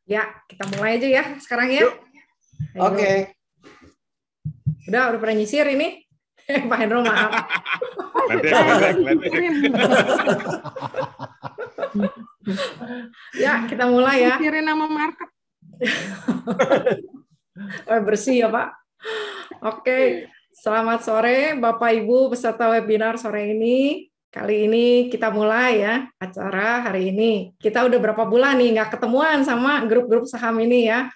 Ya, kita mulai aja ya sekarang ya. Oke. Udah pernah nyisir ini? Pak Hendro, maaf. Ya, kita mulai ya. Nyisirin nama market. Bersih ya, Pak. Oke. Selamat sore Bapak Ibu peserta webinar sore ini. Kali ini kita mulai ya acara hari ini. Kita udah berapa bulan nih nggak ketemuan sama grup-grup saham ini ya.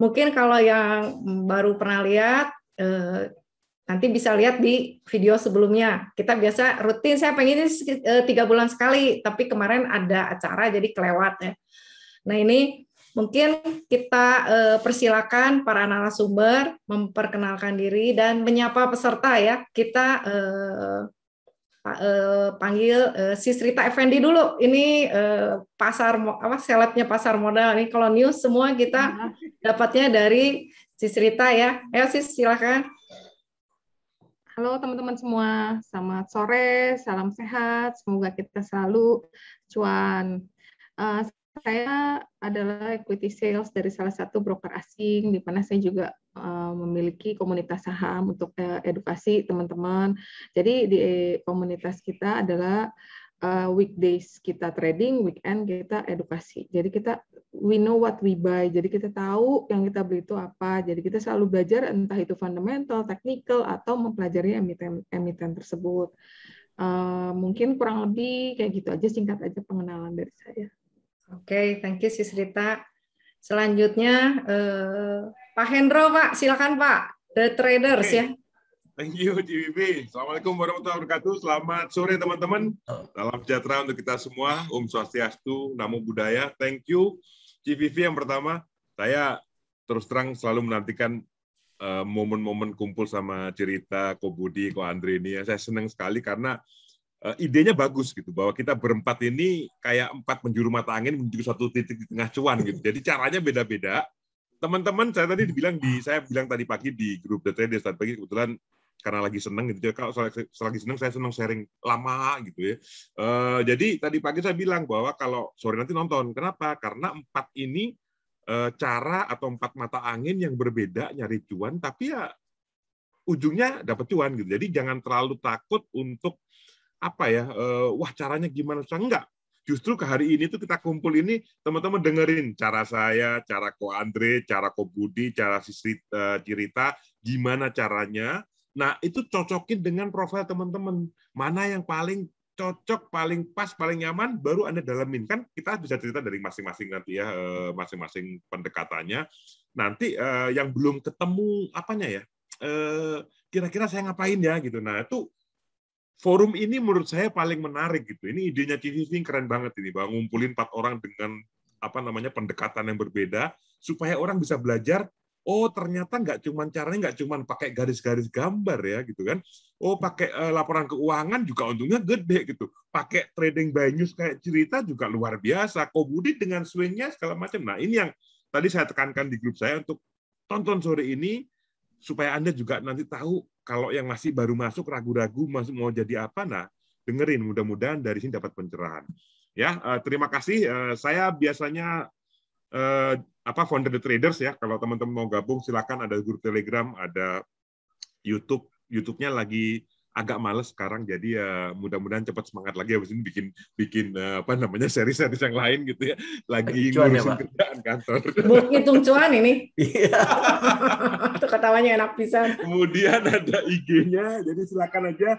Mungkin kalau yang baru pernah lihat, nanti bisa lihat di video sebelumnya. Kita biasa rutin, saya pengen ini 3 bulan sekali, tapi kemarin ada acara jadi kelewat ya. Nah ini mungkin kita persilakan para narasumber memperkenalkan diri dan menyapa peserta ya. Kita panggil Sis Rita Effendi dulu. Ini selebnya pasar modal. Ini kalau news semua kita dapatnya dari Sis Rita ya. Ayo Sis, silakan. Halo teman-teman semua, selamat sore, salam sehat, semoga kita selalu cuan. Saya adalah equity sales dari salah satu broker asing, di mana saya juga memiliki komunitas saham untuk edukasi teman-teman. Jadi di komunitas kita adalah weekdays kita trading, weekend kita edukasi. Jadi we know what we buy. Jadi kita tahu yang kita beli itu apa. Jadi kita selalu belajar entah itu fundamental, technical, atau mempelajari emiten tersebut. Mungkin kurang lebih kayak gitu aja, singkat aja pengenalan dari saya. Oke, thank you Sis Rita. Selanjutnya Pak Hendro, Pak, silakan Pak. The Traders ya. Thank you GVP. Assalamualaikum warahmatullahi wabarakatuh. Selamat sore teman-teman. Salam sejahtera untuk kita semua. Om Swastiastu, Namo Buddhaya. Thank you GVP. Yang pertama, saya terus terang selalu menantikan momen-momen kumpul sama Cerita, Ko Budi, Ko Andre ini. Saya senang sekali karena idenya bagus gitu, bahwa kita berempat ini kayak 4 penjuru mata angin menuju satu titik di tengah cuan gitu. Jadi caranya beda-beda. Teman-teman, saya bilang tadi pagi di grup The Traders tadi pagi, kebetulan karena lagi seneng gitu ya. Kalau lagi seneng, saya seneng sharing lama gitu ya. Jadi tadi pagi saya bilang bahwa kalau sore nanti nonton. Kenapa? Karena 4 ini cara atau 4 mata angin yang berbeda nyari cuan, tapi ya ujungnya dapat cuan gitu. Jadi jangan terlalu takut untuk wah caranya gimana? Enggak. Justru ke hari ini tuh kita kumpul ini, teman-teman dengerin cara saya, cara Ko Andre, cara Ko Budi, cara Cerita, gimana caranya. Nah, itu cocokin dengan profil teman-teman. Mana yang paling cocok, paling pas, paling nyaman, baru Anda dalamin. Kan kita bisa cerita dari masing-masing nanti ya, masing-masing pendekatannya. Nanti yang belum ketemu kira-kira saya ngapain ya gitu. Nah, itu forum ini menurut saya paling menarik gitu. Ini idenya CVV keren banget ini, bahwa ngumpulin 4 orang dengan pendekatan yang berbeda supaya orang bisa belajar. Oh ternyata caranya nggak cuma pakai garis-garis gambar ya gitu kan. Oh pakai laporan keuangan juga untungnya gede gitu. Pakai trading by news kayak Cerita juga luar biasa. Ko Budi dengan swingnya segala macam. Nah ini yang tadi saya tekankan di grup saya untuk tonton sore ini supaya Anda juga nanti tahu. Kalau yang masih baru masuk ragu-ragu masih mau jadi apa, nah dengerin, mudah-mudahan dari sini dapat pencerahan. Ya, terima kasih. Saya biasanya founder The Traders ya. Kalau teman-teman mau gabung silakan, ada grup Telegram, ada YouTube. YouTube-nya lagi agak males sekarang, jadi ya mudah-mudahan cepat semangat lagi habis ini bikin seri-seri yang lain gitu ya. Lagi ngurusin kerjaan kantor. Hitung cuan ini. Itu ketawanya enak pisan. Kemudian ada IG-nya, jadi silakan aja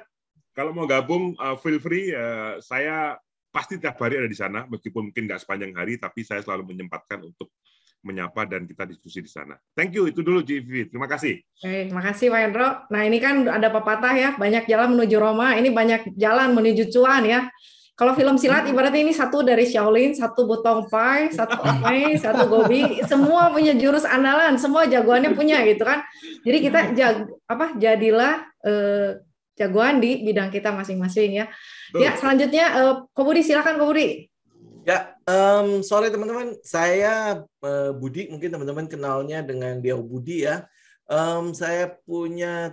kalau mau gabung feel free. Saya pasti tiap hari ada di sana, meskipun mungkin nggak sepanjang hari, tapi saya selalu menyempatkan untuk menyapa dan kita diskusi di sana. Thank you, itu dulu GV. Terima kasih. Oke, terima kasih Pak Hendro. Nah ini kan ada pepatah ya, banyak jalan menuju Roma, ini banyak jalan menuju cuan ya. Kalau film silat ibaratnya ini satu dari Shaolin, satu Butong Pai, satu Amei, satu Gobi, semua punya jurus andalan, semua jagoannya punya gitu kan. Jadi kita jadilah jagoan di bidang kita masing-masing ya. Ya selanjutnya Ko Budi, silakan Ko Budi. Ya, sore teman-teman. Saya Budi, mungkin teman-teman kenalnya dengan Dia Budi ya. Saya punya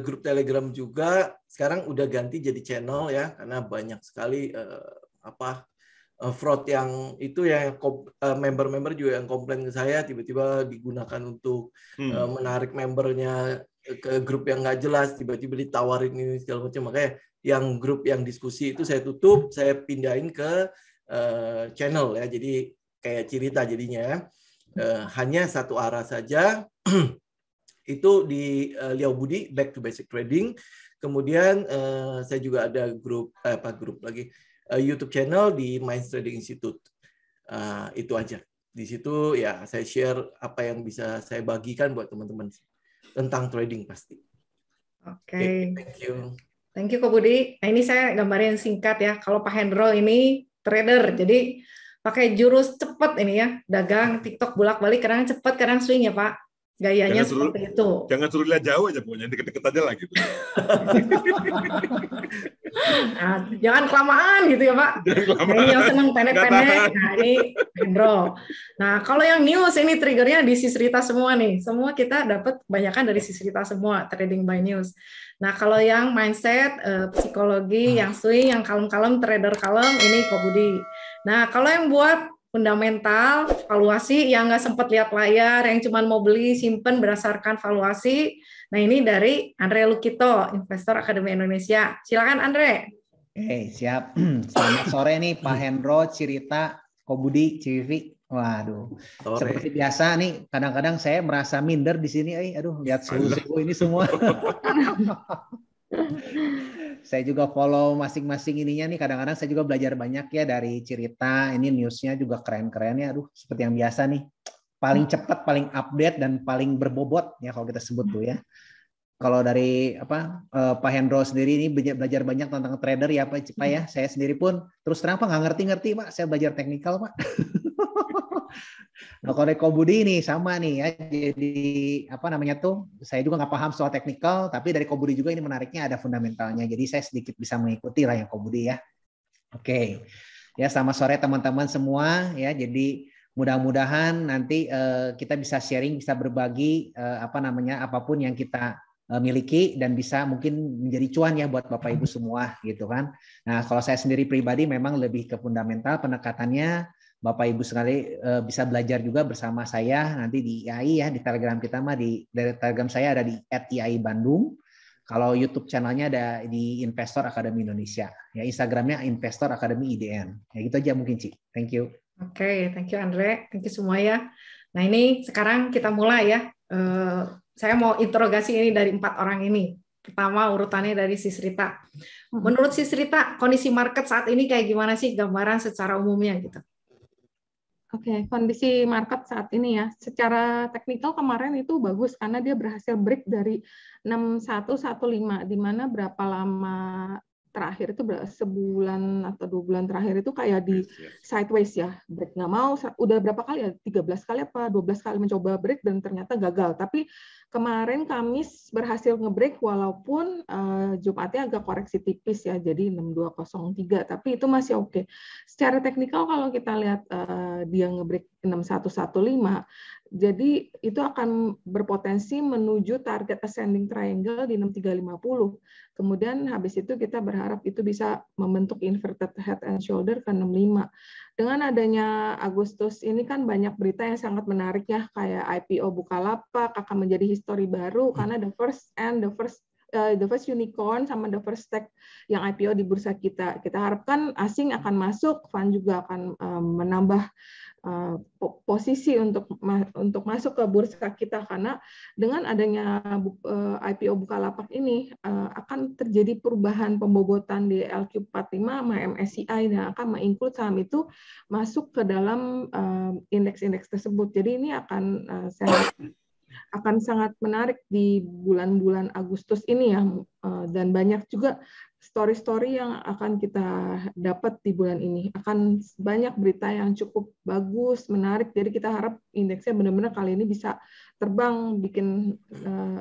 grup Telegram juga. Sekarang udah ganti jadi channel ya, karena banyak sekali fraud yang itu ya, member-member juga yang komplain ke saya tiba-tiba digunakan untuk menarik membernya ke grup yang nggak jelas, tiba-tiba ditawarin ini segala macam. Makanya yang grup yang diskusi itu saya tutup, saya pindahin ke channel ya, jadi kayak cerita jadinya hanya satu arah saja. Itu di Liao Budi Back to Basic Trading. Kemudian saya juga ada grup lagi YouTube channel di Minds Trading Institute. Itu aja. Di situ ya saya share apa yang bisa saya bagikan buat teman-teman tentang trading pasti. Oke. Thank you. Thank you Ko Budi. Nah, ini saya gambarin singkat ya. Kalau Pak Hendro ini trader, jadi pakai jurus cepat ini ya. Dagang TikTok bolak-balik, kadang cepat, kadang swing ya Pak. Gayanya seperti itu. Jangan suruh lihat jauh aja pokoknya, deket-deket aja lah gitu. Nah, jangan kelamaan gitu ya Pak. Nah, ini yang seneng pendek-pendek. Nah ini Hendro. Nah kalau yang news ini triggernya di Sisrita semua nih. Semua kita dapat kebanyakan dari Sisrita semua, trading by news. Nah kalau yang mindset, psikologi, yang swing, yang kalem-kalem, trader kalem, ini Ko Budi. Nah kalau yang buat fundamental, valuasi yang nggak sempat lihat layar, yang cuma mau beli, simpen berdasarkan valuasi. Nah ini dari Andre Lukito, Investor Akademi Indonesia. Silakan Andre. Oke, siap. Selamat sore nih Pak Hendro, Cirita, Ko Budi, Civivi. Waduh, seperti biasa nih, kadang-kadang saya merasa minder di sini. Aduh, lihat suhu ini semua. Saya juga follow masing-masing ininya nih. Kadang-kadang saya juga belajar banyak ya dari Cirita. Ini newsnya juga keren-keren ya. Aduh, seperti yang biasa nih. Paling cepat, paling update, dan paling berbobot ya kalau kita sebut tuh ya. Kalau dari Pak Hendro sendiri ini belajar banyak tentang trader ya Pak ya. Saya sendiri pun terus terang Pak nggak ngerti-ngerti Pak. Saya belajar teknikal Pak. Nah, kalau Ko Budi ini sama nih ya. Jadi saya juga nggak paham soal teknikal, tapi dari Ko Budi juga ini menariknya ada fundamentalnya. Jadi saya sedikit bisa mengikuti lah yang Ko Budi ya. Oke. Ya, selamat sore teman-teman semua ya. Jadi mudah-mudahan nanti kita bisa sharing, bisa berbagi apapun yang kita miliki dan bisa mungkin menjadi cuan ya buat Bapak Ibu semua gitu kan. Nah, kalau saya sendiri pribadi memang lebih ke fundamental pendekatannya. Bapak Ibu sekali bisa belajar juga bersama saya nanti di IAI ya, di Telegram kita dari Telegram saya ada di @IAI Bandung. Kalau YouTube channelnya ada di Investor Akademi Indonesia. Ya, Instagramnya Investor Akademi IDN. Ya gitu aja mungkin Ci. Thank you. Oke, thank you Andre. Thank you semua ya. Nah ini sekarang kita mulai ya. Saya mau interogasi ini dari 4 orang ini. Pertama urutannya dari Sisrita. Menurut Sisrita, kondisi market saat ini kayak gimana sih gambaran secara umumnya gitu? Oke, kondisi market saat ini ya, secara teknikal kemarin itu bagus karena dia berhasil break dari 6115, di mana berapa lama terakhir itu sebulan atau 2 bulan terakhir itu kayak di sideways ya, break nggak mau, udah berapa kali ya, 13 kali apa 12 kali mencoba break dan ternyata gagal. Tapi kemarin Kamis berhasil ngebreak walaupun Jumatnya agak koreksi tipis ya, jadi 6203, tapi itu masih oke. Secara teknikal kalau kita lihat dia ngebreak 6115, jadi itu akan berpotensi menuju target ascending triangle di 6350. Kemudian habis itu kita berharap itu bisa membentuk inverted head and shoulder ke 65. Dengan adanya Agustus ini kan banyak berita yang sangat menarik ya, kayak IPO Bukalapak akan menjadi histori baru karena the first unicorn sama the first tech yang IPO di bursa kita. Kita harapkan asing akan masuk, fund juga akan menambah posisi untuk masuk ke bursa kita, karena dengan adanya IPO Bukalapak ini akan terjadi perubahan pembobotan di LQ45 sama MSCI yang akan menginclude saham itu masuk ke dalam indeks-indeks tersebut. Jadi ini akan sangat menarik di bulan-bulan Agustus ini ya, dan banyak juga story-story yang akan kita dapat di bulan ini. Akan banyak berita yang cukup bagus, menarik, jadi kita harap indeksnya benar-benar kali ini bisa terbang, bikin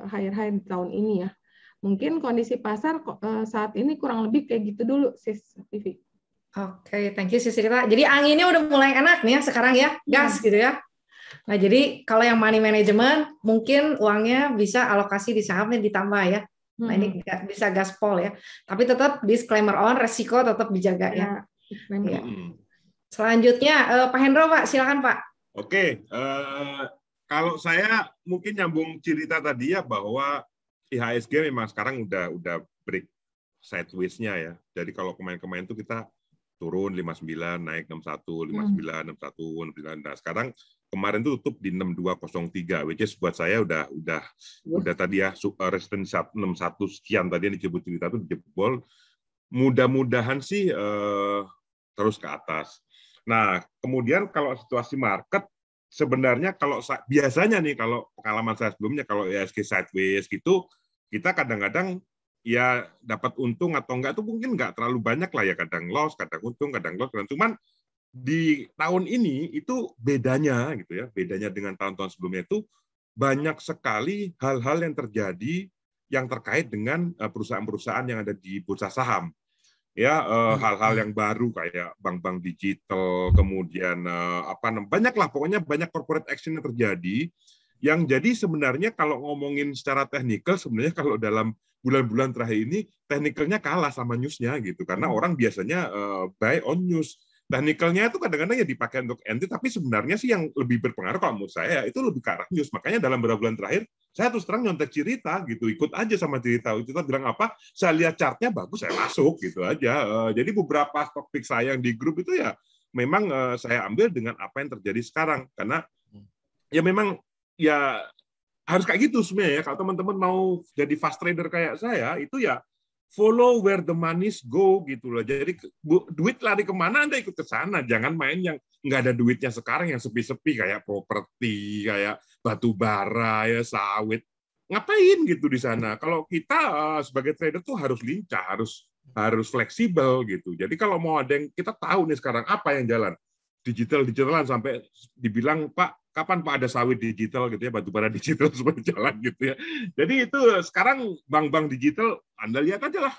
higher high di tahun ini ya. Mungkin kondisi pasar saat ini kurang lebih kayak gitu dulu, Sis Vivi. Oke, thank you Sis Rita. Jadi anginnya udah mulai enak nih ya sekarang ya, gas gitu ya. Nah, jadi kalau yang money management, mungkin uangnya bisa alokasi di sahamnya ditambah ya. Nah, ini bisa gaspol ya. Tapi tetap disclaimer on, resiko tetap dijaga ya. Ya. Selanjutnya Pak Hendro, Pak, silakan Pak. Oke, kalau saya mungkin nyambung cerita tadi ya bahwa IHSG memang sekarang udah break sideways-nya ya. Jadi kalau kemarin-kemarin itu kita turun 59, naik 61, 59, 61, 69. Nah, sekarang kemarin itu tutup di 6203, which is buat saya udah tadi ya resistance 61 sekian tadi yang disebut cerita itu dijebol. Mudah-mudahan sih terus ke atas. Nah, kemudian kalau situasi market, sebenarnya kalau biasanya nih, kalau pengalaman saya sebelumnya, kalau IHSG sideways gitu, kita kadang-kadang ya dapat untung atau enggak, itu mungkin enggak terlalu banyak lah ya, kadang loss, kadang untung, kadang loss. Cuman di tahun ini itu bedanya gitu ya, bedanya dengan tahun-tahun sebelumnya itu banyak sekali hal-hal yang terjadi yang terkait dengan perusahaan-perusahaan yang ada di bursa saham. Ya, hal-hal yang baru kayak bank-bank digital, kemudian banyaklah, pokoknya banyak corporate action yang terjadi, yang jadi sebenarnya kalau ngomongin secara teknikal, sebenarnya kalau dalam bulan-bulan terakhir ini, teknikalnya kalah sama news-nya gitu, karena orang biasanya buy on news. Teknikalnya itu kadang-kadang ya dipakai untuk entry, tapi sebenarnya sih yang lebih berpengaruh kalau menurut saya itu lebih ke arah news. Makanya dalam beberapa bulan terakhir, saya terus terang nyontek cerita gitu, ikut aja sama cerita. Cerita bilang apa, saya lihat chartnya bagus, saya masuk gitu aja. Jadi beberapa stock pick saya yang di grup itu ya memang saya ambil dengan apa yang terjadi sekarang, karena ya memang ya harus kayak gitu sebenarnya ya. Kalau teman-teman mau jadi fast trader kayak saya, itu ya follow where the money's go gitu loh. Jadi duit lari kemana Anda ikut ke sana. Jangan main yang nggak ada duitnya sekarang, yang sepi-sepi kayak properti, kayak batu bara, ya sawit. Ngapain gitu di sana? Kalau kita sebagai trader tuh harus lincah, harus fleksibel gitu. Jadi kalau mau ada yang kita tahu nih sekarang apa yang jalan. Digitalan sampai dibilang, Pak, kapan Pak ada sawit digital gitu ya, batubara digital supaya jalan gitu ya. Jadi itu sekarang bank-bank digital, Anda lihat aja lah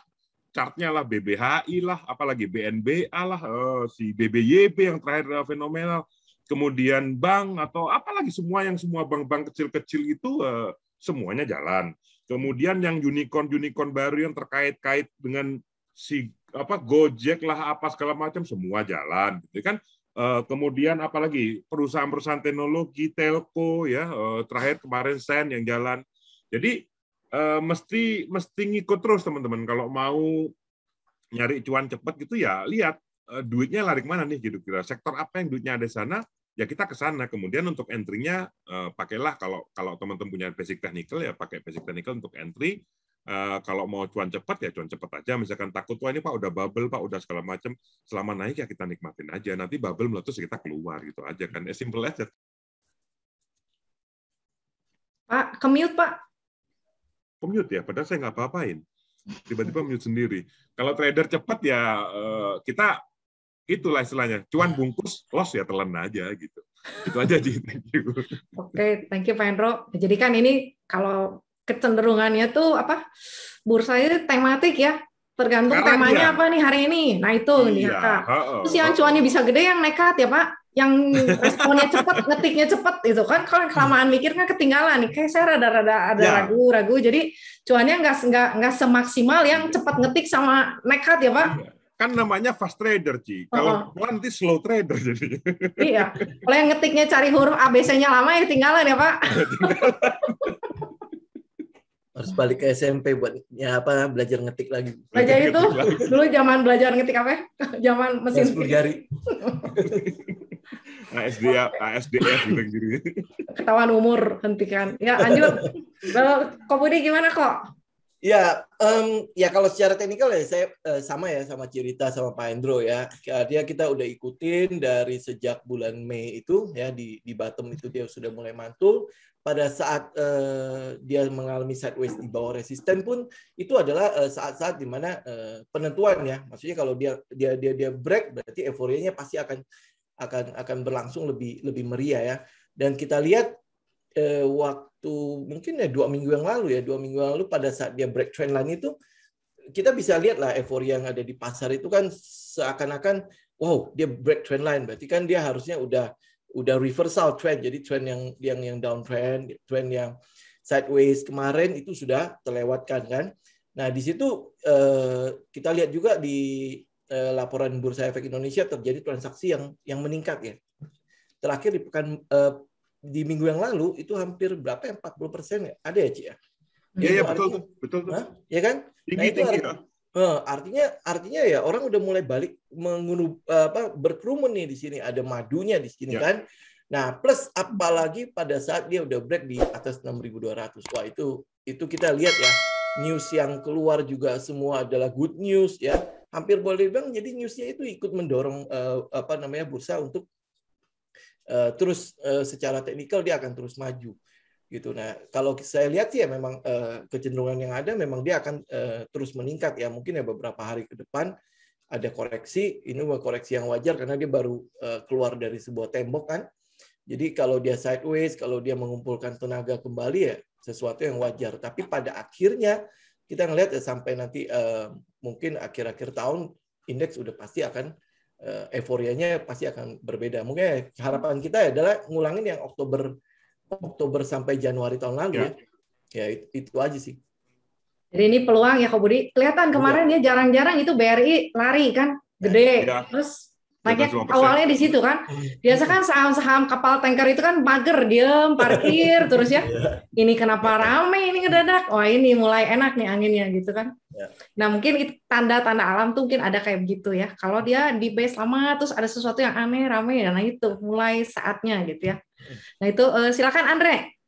chartnya lah, BBHI lah, apalagi BNBA lah, si BBYB yang terakhir fenomenal, kemudian bank atau apalagi semua bank-bank kecil-kecil itu semuanya jalan. Kemudian yang unicorn baru yang terkait dengan si Gojek lah apa segala macam semua jalan, gitu kan. Kemudian apalagi perusahaan-perusahaan teknologi, telco ya, terakhir kemarin Sen yang jalan. Jadi mesti ngikut terus teman-teman kalau mau nyari cuan cepat gitu ya, lihat duitnya lari kemana nih gitu, kira sektor apa yang duitnya ada di sana ya kita ke sana. Kemudian untuk entry-nya pakailah kalau teman-teman punya basic technical ya pakai basic technical untuk entry. Kalau mau cuan cepat ya cuan cepat aja. Misalkan takut wah ini Pak udah bubble Pak udah segala macam, selama naik ya kita nikmatin aja. Nanti bubble meletus kita keluar gitu aja kan. Simple aja. Pak, ke-mute Pak. Ke-mute ya, padahal saya nggak apa-apain. Tiba-tiba mute sendiri. Kalau trader cepat ya kita itulah istilahnya. Cuan bungkus, loss ya telan aja gitu. Itu aja Ji. Thank you. Oke, thank you Pak Hendro. Jadi kan ini kalau kecenderungannya tuh apa? Bursa itu tematik ya. Tergantung sekarang temanya apa nih hari ini. Nah itu nih Kak. Terus yang cuannya bisa gede yang nekat ya Pak. Yang responnya cepat, ngetiknya cepat itu kan. Kalau kelamaan mikirnya ketinggalan nih. Kayak saya rada-rada ada ragu-ragu. Jadi cuannya nggak semaksimal yang cepat ngetik sama nekat ya Pak. Kan namanya fast trader, Ci. Kalau nanti slow trader jadi. Iya. Kalau yang ngetiknya cari huruf ABC-nya lama ya ketinggalan ya Pak. Harus balik ke SMP buat ya apa belajar ngetik lagi. Belajar itu dulu zaman belajar ngetik apa? Zaman mesin 10 jari. ASDF gitu. Ketahuan umur hentikan. Ya lanjut. Kalau Kok Budi gimana kok? Ya, ya kalau secara teknikal ya saya sama ya sama cerita sama Pak Hendro ya. Dia kita udah ikutin dari sejak bulan Mei itu ya di bottom itu dia sudah mulai mantul. Pada saat dia mengalami sideways di bawah resisten pun itu adalah saat-saat di mana penentuan ya. Maksudnya kalau dia break berarti euforianya pasti akan berlangsung lebih meriah ya. Dan kita lihat waktu mungkin ya 2 minggu yang lalu pada saat dia break trend line itu kita bisa lihat lah euforia yang ada di pasar itu kan seakan-akan wow dia break trend line berarti kan dia harusnya udah reversal trend, jadi trend yang downtrend, trend yang sideways kemarin itu sudah terlewatkan kan. Nah di situ kita lihat juga di laporan Bursa Efek Indonesia terjadi transaksi yang meningkat ya. Terakhir di minggu yang lalu itu hampir berapa ya, 40% ya? Ada ya, Ci ya? Iya, betul tuh. Ya kan? Tinggi ya. Artinya ya orang udah mulai balik berkerumun nih di sini, ada madunya di sini kan. Nah, plus apalagi pada saat dia udah break di atas 6.200. Wah, itu kita lihat ya, news yang keluar juga semua adalah good news ya. Hampir boleh dibilang jadi newsnya itu ikut mendorong bursa untuk terus secara teknikal dia akan terus maju gitu. Nah, kalau saya lihat sih ya memang kecenderungan yang ada memang dia akan terus meningkat ya. Mungkin ya beberapa hari ke depan ada koreksi. Ini koreksi yang wajar karena dia baru keluar dari sebuah tembok kan. Jadi kalau dia sideways, kalau dia mengumpulkan tenaga kembali ya sesuatu yang wajar. Tapi pada akhirnya kita ngelihat ya sampai nanti mungkin akhir-akhir tahun indeks udah pasti akan euforianya pasti akan berbeda. Mungkin harapan kita adalah ngulangin yang Oktober sampai Januari tahun lalu ya itu aja sih. Jadi ini peluang ya Kak Budi. Kelihatan kemarin ya jarang-jarang itu BRI lari kan gede. Terus naiknya awalnya di situ kan. Biasa kan saham-saham kapal tanker itu kan mager, diem, parkir terus ya. Ini kenapa rame ini ngedadak? Oh ini mulai enak nih anginnya gitu kan. Nah mungkin itu tanda-tanda alam tuh mungkin ada kayak begitu ya. Kalau dia di base lama terus ada sesuatu yang aneh, rame, nah itu mulai saatnya gitu ya. Nah itu silakan Andre.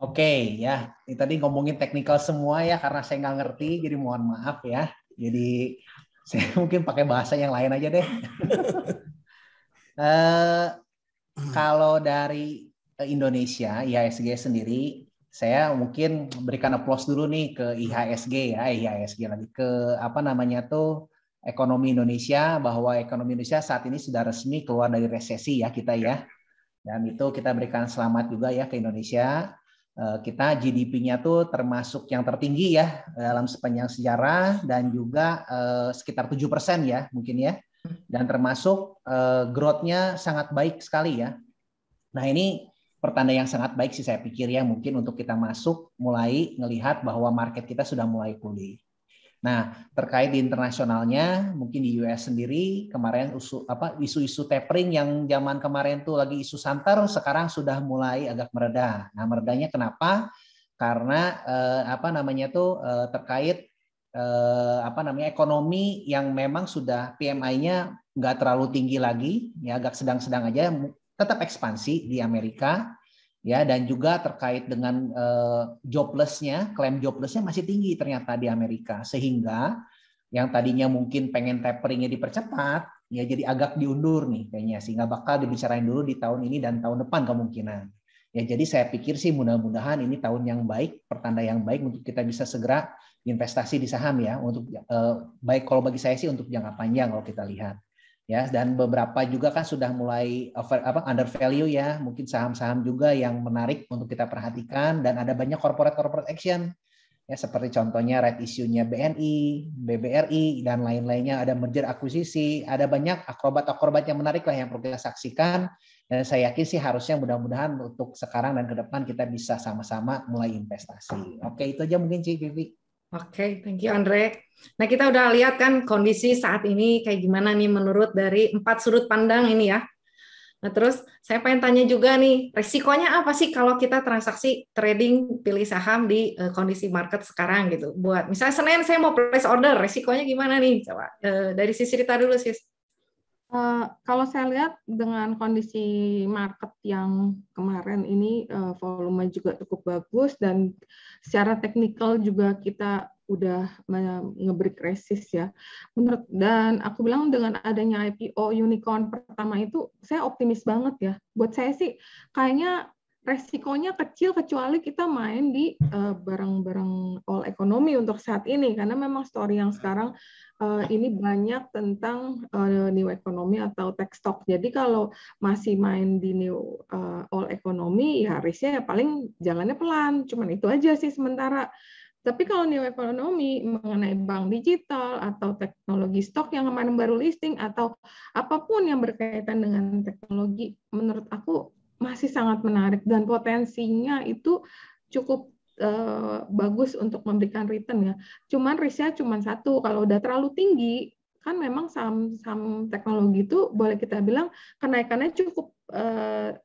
Oke ya, ini tadi ngomongin teknikal semua ya karena saya nggak ngerti, jadi mohon maaf ya. Jadi saya mungkin pakai bahasa yang lain aja deh. Kalau dari Indonesia, IHSG sendiri, saya mungkin berikan aplaus dulu nih ke IHSG ya, IHSG lagi ke ekonomi Indonesia, bahwa ekonomi Indonesia saat ini sudah resmi keluar dari resesi ya kita ya. Dan itu kita berikan selamat juga ya ke Indonesia. Kita GDP-nya tuh termasuk yang tertinggi ya dalam sepanjang sejarah dan juga sekitar 7% ya mungkin ya. Dan termasuk growth-nya sangat baik sekali ya. Nah ini pertanda yang sangat baik sih saya pikir ya, mungkin untuk kita masuk mulai ngelihat bahwa market kita sudah mulai pulih. Nah, terkait di internasionalnya, mungkin di US sendiri kemarin isu-isu tapering yang zaman kemarin tuh lagi isu santer, sekarang sudah mulai agak mereda. Nah, meredanya kenapa? Karena terkait ekonomi yang memang sudah PMI-nya nggak terlalu tinggi lagi, ya agak sedang-sedang aja, tetap ekspansi di Amerika. Ya, dan juga terkait dengan klaim jobless-nya masih tinggi ternyata di Amerika, sehingga yang tadinya mungkin pengen taperingnya dipercepat ya jadi agak diundur nih kayaknya, sehingga bakal dibicarain dulu di tahun ini dan tahun depan kemungkinan ya. Jadi saya pikir sih mudah-mudahan ini tahun yang baik, pertanda yang baik untuk kita bisa segera investasi di saham ya, untuk baik kalau bagi saya sih untuk jangka panjang kalau kita lihat. Ya, dan beberapa juga kan sudah mulai under value ya, mungkin saham-saham juga yang menarik untuk kita perhatikan, dan ada banyak corporate action ya, seperti contohnya right issue-nya BNI, BBRI dan lain-lainnya, ada merger akuisisi, ada banyak akrobat yang menarik lah yang perlu kita saksikan, dan saya yakin sih harusnya mudah-mudahan untuk sekarang dan ke depan kita bisa sama-sama mulai investasi. Oke, itu aja mungkin Ci Vivi. Oke, thank you Andre. Nah kita udah lihat kan kondisi saat ini kayak gimana nih menurut dari 4 sudut pandang ini ya. Nah terus saya pengen tanya juga nih, resikonya apa sih kalau kita transaksi trading pilih saham di kondisi market sekarang gitu. Buat misalnya Senin saya mau place order, resikonya gimana nih? Coba dari Sis Rita dulu Sis. Kalau saya lihat dengan kondisi market yang kemarin ini volume juga cukup bagus, dan secara teknikal juga kita udah nge-break resist ya. Dan aku bilang dengan adanya IPO unicorn pertama itu saya optimis banget ya. Buat saya sih kayaknya resikonya kecil kecuali kita main di barang-barang all economy untuk saat ini, karena memang story yang sekarang ini banyak tentang new economy atau tech stock. Jadi kalau masih main di new all economy, ya risknya ya paling jalannya pelan. Cuman itu aja sih sementara. Tapi kalau new economy mengenai bank digital atau teknologi stok yang kemarin baru listing atau apapun yang berkaitan dengan teknologi, menurut aku masih sangat menarik dan potensinya itu cukup bagus untuk memberikan return ya. Cuman risknya cuma satu, kalau udah terlalu tinggi kan memang saham teknologi itu boleh kita bilang kenaikannya cukup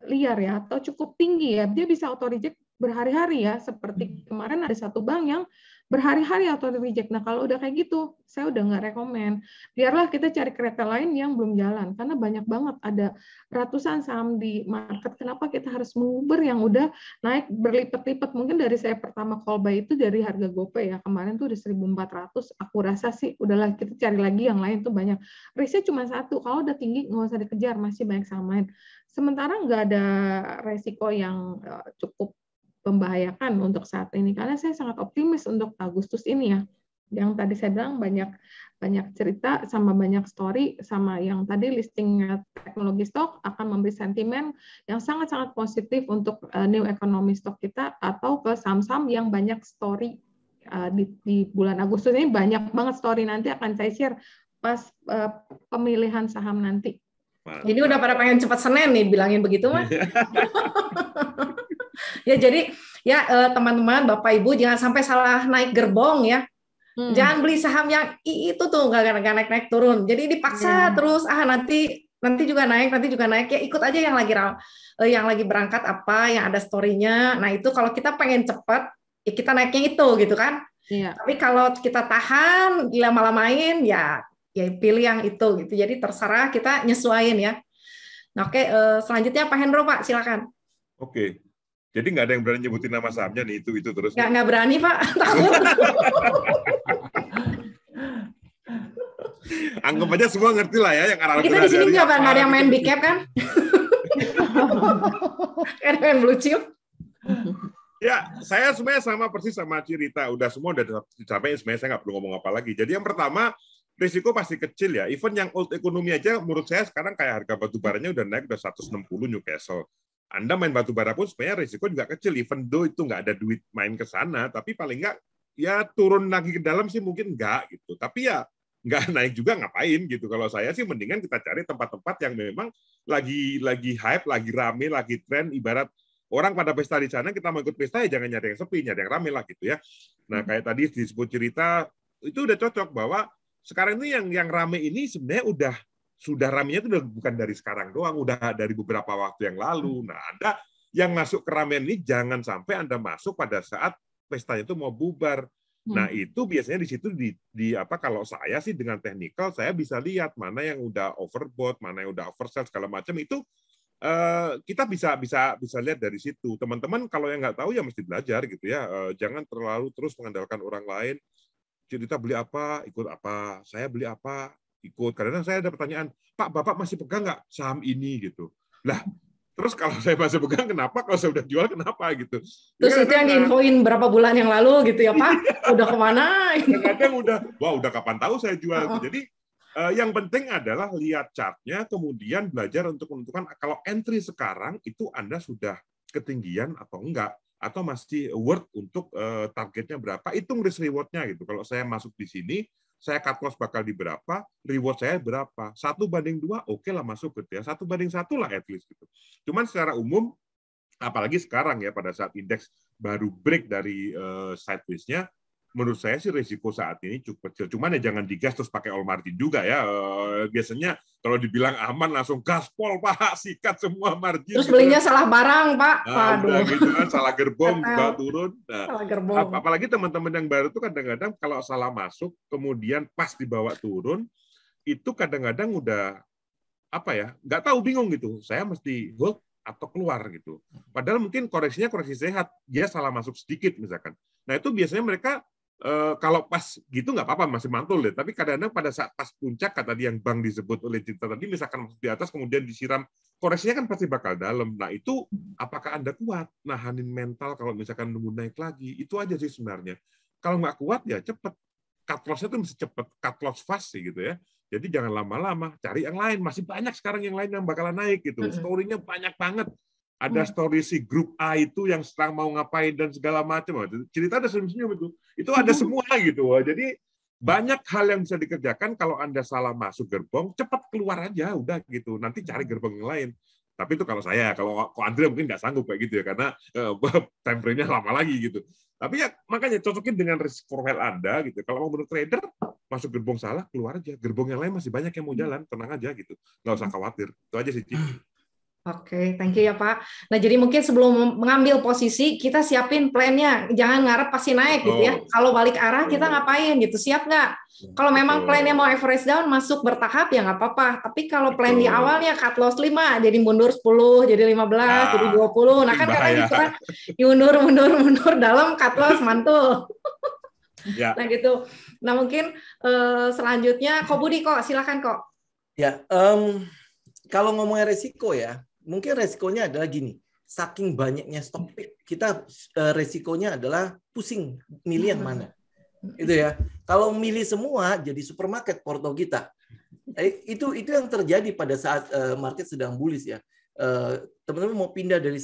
liar ya, atau cukup tinggi ya. Dia bisa auto reject berhari-hari ya, seperti kemarin ada satu bank yang berhari-hari auto reject. Nah, kalau udah kayak gitu, saya udah nggak rekomen. Biarlah kita cari kereta lain yang belum jalan, karena banyak banget, ada ratusan saham di market. Kenapa kita harus menguber yang udah naik berlipat-lipat? Mungkin dari saya pertama call buy itu dari harga GoPay ya, kemarin tuh udah 1.400. Aku rasa sih udahlah kita cari lagi yang lain tuh banyak. Risknya cuma satu, kalau udah tinggi nggak usah dikejar, masih banyak saham lain. Sementara nggak ada resiko yang cukup membahayakan untuk saat ini, karena saya sangat optimis untuk Agustus ini ya. Yang tadi saya bilang banyak cerita sama banyak story, sama yang tadi listing teknologi stock akan memberi sentimen yang sangat-sangat positif untuk new economy stock kita, atau ke saham-saham yang banyak story di bulan Agustus ini. Banyak banget story, nanti akan saya share pas pemilihan saham nanti. Jadi udah pada pengen cepat Senin nih bilangin begitu mah. Ya jadi ya teman-teman, Bapak Ibu jangan sampai salah naik gerbong ya. Jangan beli saham yang itu tuh nggak naik turun. Jadi dipaksa terus nanti juga naik ya, ikut aja yang lagi berangkat apa, yang ada story-nya. Nah, itu kalau kita pengen cepat ya kita naiknya itu gitu kan. Iya. Tapi kalau kita tahan lama-lamain ya pilih yang itu gitu. Jadi terserah, kita nyesuaiin ya. Nah, oke, selanjutnya Pak Hendro, Pak, silakan. Oke. Jadi nggak ada yang berani nyebutin nama sahamnya nih, itu terus. Nggak berani, Pak. Takut. Anggap aja semua ngerti lah ya yang arah. Kita di sini nggak ada yang main big cap kan? Ada main blue chip. Ya, saya sebenarnya sama persis sama Cirita. Udah dicapai, sebenarnya saya nggak perlu ngomong apa lagi. Jadi yang pertama, risiko pasti kecil ya. Even yang old economy aja, menurut saya sekarang kayak harga batu baranya udah naik, udah 160 Newcastle. Anda main batu bara pun sebenarnya risiko juga kecil, even though itu nggak ada duit main ke sana, tapi paling nggak ya turun lagi ke dalam sih mungkin nggak gitu. Tapi ya nggak naik juga ngapain gitu. Kalau saya sih mendingan kita cari tempat-tempat yang memang lagi hype, lagi rame, lagi tren. Ibarat orang pada pesta di sana, kita mau ikut pesta ya jangan nyari yang sepi, nyari yang rame lah gitu ya. Nah kayak tadi disebut Cerita, itu udah cocok bahwa sekarang ini yang rame ini sebenarnya sudah ramenya itu bukan dari sekarang doang, udah dari beberapa waktu yang lalu. Nah, Anda yang masuk ke ramean ini jangan sampai Anda masuk pada saat pestanya itu mau bubar. Nah, itu biasanya di situ kalau saya sih dengan technical saya bisa lihat mana yang udah overbought, mana yang udah oversell segala macam itu kita bisa lihat dari situ. Teman-teman kalau yang nggak tahu ya mesti belajar gitu ya. Jangan terlalu terus mengandalkan orang lain. Cerita beli apa, ikut apa. Saya beli apa, ikut. Kadang-kadang saya ada pertanyaan, Pak, Bapak masih pegang nggak saham ini gitu. Lah, terus kalau saya masih pegang kenapa? Kalau saya udah jual kenapa gitu. Terus itu yang diinfoin berapa bulan yang lalu gitu ya Pak? Udah kemana? Kadang-kadang udah kapan tahu saya jual. Jadi yang penting adalah lihat chartnya, kemudian belajar untuk menentukan kalau entry sekarang itu Anda sudah ketinggian atau enggak, atau masih worth untuk targetnya berapa. Hitung risk reward-nya gitu. Kalau saya masuk di sini, saya cut loss bakal di berapa, reward saya berapa. 1:2, oke lah masuk gitu ya. 1:1 lah at least gitu. Cuman secara umum, apalagi sekarang ya pada saat indeks baru break dari sideways-nya, menurut saya sih risiko saat ini cukup kecil. Cuman ya jangan digas terus pakai all margin juga ya. Biasanya kalau dibilang aman langsung gaspol Pak, sikat semua margin. Terus belinya salah barang Pak. Nah, gitu kan, salah gerbong juga turun. Nah, salah gerbong. Apalagi teman-teman yang baru itu kadang-kadang kalau salah masuk, kemudian pas dibawa turun, itu kadang-kadang udah nggak tahu, bingung gitu. Saya mesti hold atau keluar gitu. Padahal mungkin koreksinya koreksi sehat, dia salah masuk sedikit misalkan. Nah itu biasanya mereka kalau pas gitu nggak apa-apa, masih mantul deh. Tapi kadang-kadang pada saat pas puncak, kata dia yang bank disebut oleh Cinta tadi, misalkan di atas kemudian disiram, koreksinya kan pasti bakal dalam. Nah itu apakah Anda kuat nahanin mental kalau misalkan nunggu naik lagi? Itu aja sih sebenarnya. Kalau nggak kuat ya cepet. Cut loss-nya tuh mesti cepet, cut loss fast sih gitu ya. Jadi jangan lama-lama, cari yang lain. Masih banyak sekarang yang lain yang bakalan naik gitu. Story-nya banyak banget. Ada story si grup A itu yang sedang mau ngapain dan segala macam. Cerita ada senyum-senyum itu. Itu ada semua gitu. Jadi banyak hal yang bisa dikerjakan. Kalau Anda salah masuk gerbong, cepat keluar aja, udah gitu. Nanti cari gerbong yang lain. Tapi itu kalau saya, kalau Andre mungkin nggak sanggup kayak gitu ya, karena time frame-nya lama lagi gitu. Tapi ya makanya cocokin dengan risk profile Anda gitu. Kalau mau benar trader, masuk gerbong salah, keluar aja. Gerbong yang lain masih banyak yang mau jalan, tenang aja gitu. Nggak usah khawatir. Itu aja sih, Cip. Oke, thank you ya Pak. Nah, jadi mungkin sebelum mengambil posisi, kita siapin plan-nya. Jangan ngarep pasti naik gitu ya. Kalau balik arah, kita ngapain gitu? Siap nggak? Kalau memang plan-nya mau average down, masuk bertahap, ya nggak apa-apa. Tapi kalau plan di awalnya cut loss 5, jadi mundur 10, jadi 15, jadi 20. Nah, kan kadang gitu kan, mundur dalam, cut loss, mantul. Ya. Nah, gitu. Nah, mungkin selanjutnya, Ko Budi, kok silakan kok. Ya, kalau ngomongin resiko ya, mungkin resikonya adalah gini, saking banyaknya stock pick, kita resikonya adalah pusing milih yang mana. Itu ya. Kalau milih semua jadi supermarket porto kita. Itu yang terjadi pada saat market sedang bullish ya. Teman-teman mau pindah dari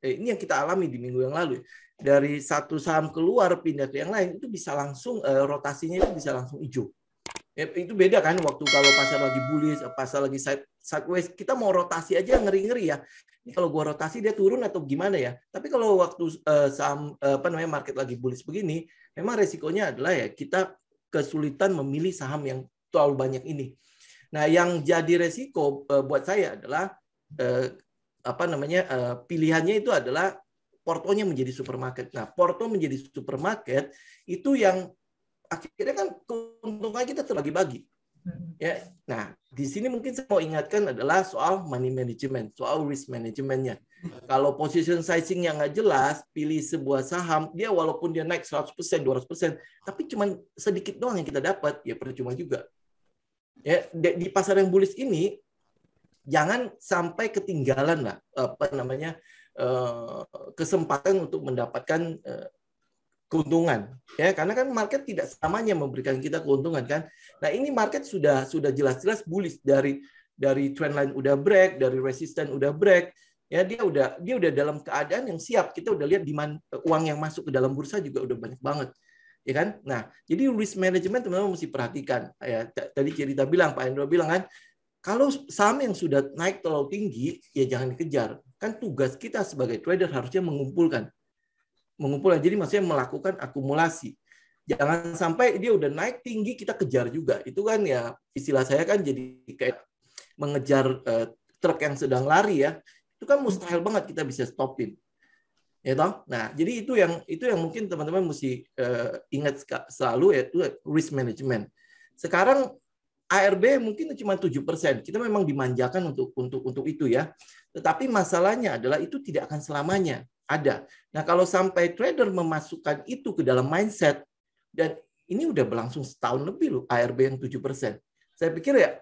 ini yang kita alami di minggu yang lalu ya. Dari satu saham keluar pindah ke yang lain itu bisa langsung rotasinya itu bisa langsung hijau. Ya, itu beda kan waktu kalau pasar lagi bullish, pasar lagi sideways, kita mau rotasi aja ngeri-ngeri ya. Ini kalau gua rotasi dia turun atau gimana ya. Tapi kalau waktu saham market lagi bullish begini, memang resikonya adalah ya kita kesulitan memilih saham yang terlalu banyak ini. Nah, yang jadi resiko buat saya adalah pilihannya itu adalah portonya menjadi supermarket. Nah, porto menjadi supermarket itu yang akhirnya kan keuntungan kita terbagi-bagi. Ya, nah di sini mungkin saya mau ingatkan adalah soal money management, soal risk managementnya. Kalau position sizing yang nggak jelas, pilih sebuah saham, dia walaupun dia naik 100%, 200%, tapi cuma sedikit doang yang kita dapat, ya percuma juga. Ya, di pasar yang bullish ini jangan sampai ketinggalan lah kesempatan untuk mendapatkan keuntungan ya, karena kan market tidak selamanya memberikan kita keuntungan kan. Nah, ini market sudah jelas-jelas bullish dari trendline udah break, dari resisten udah break ya, dia udah dalam keadaan yang siap. Kita udah lihat demand uang yang masuk ke dalam bursa juga udah banyak banget ya kan. Nah, jadi risk management teman-teman mesti perhatikan ya. Tadi cerita bilang, Pak Hendro bilang kan, kalau saham yang sudah naik terlalu tinggi ya jangan dikejar. Kan tugas kita sebagai trader harusnya mengumpulkan. Jadi maksudnya melakukan akumulasi. Jangan sampai dia udah naik tinggi kita kejar juga. Itu kan ya istilah saya kan jadi kayak mengejar truk yang sedang lari ya. Itu kan mustahil banget kita bisa stopin. Ya toh? Nah, jadi itu yang mungkin teman-teman mesti ingat selalu, yaitu risk management. Sekarang ARB mungkin cuma 7%. Kita memang dimanjakan untuk itu ya. Tetapi masalahnya adalah itu tidak akan selamanya ada. Nah, kalau sampai trader memasukkan itu ke dalam mindset, dan ini udah berlangsung setahun lebih loh, ARB yang 7%. Saya pikir ya,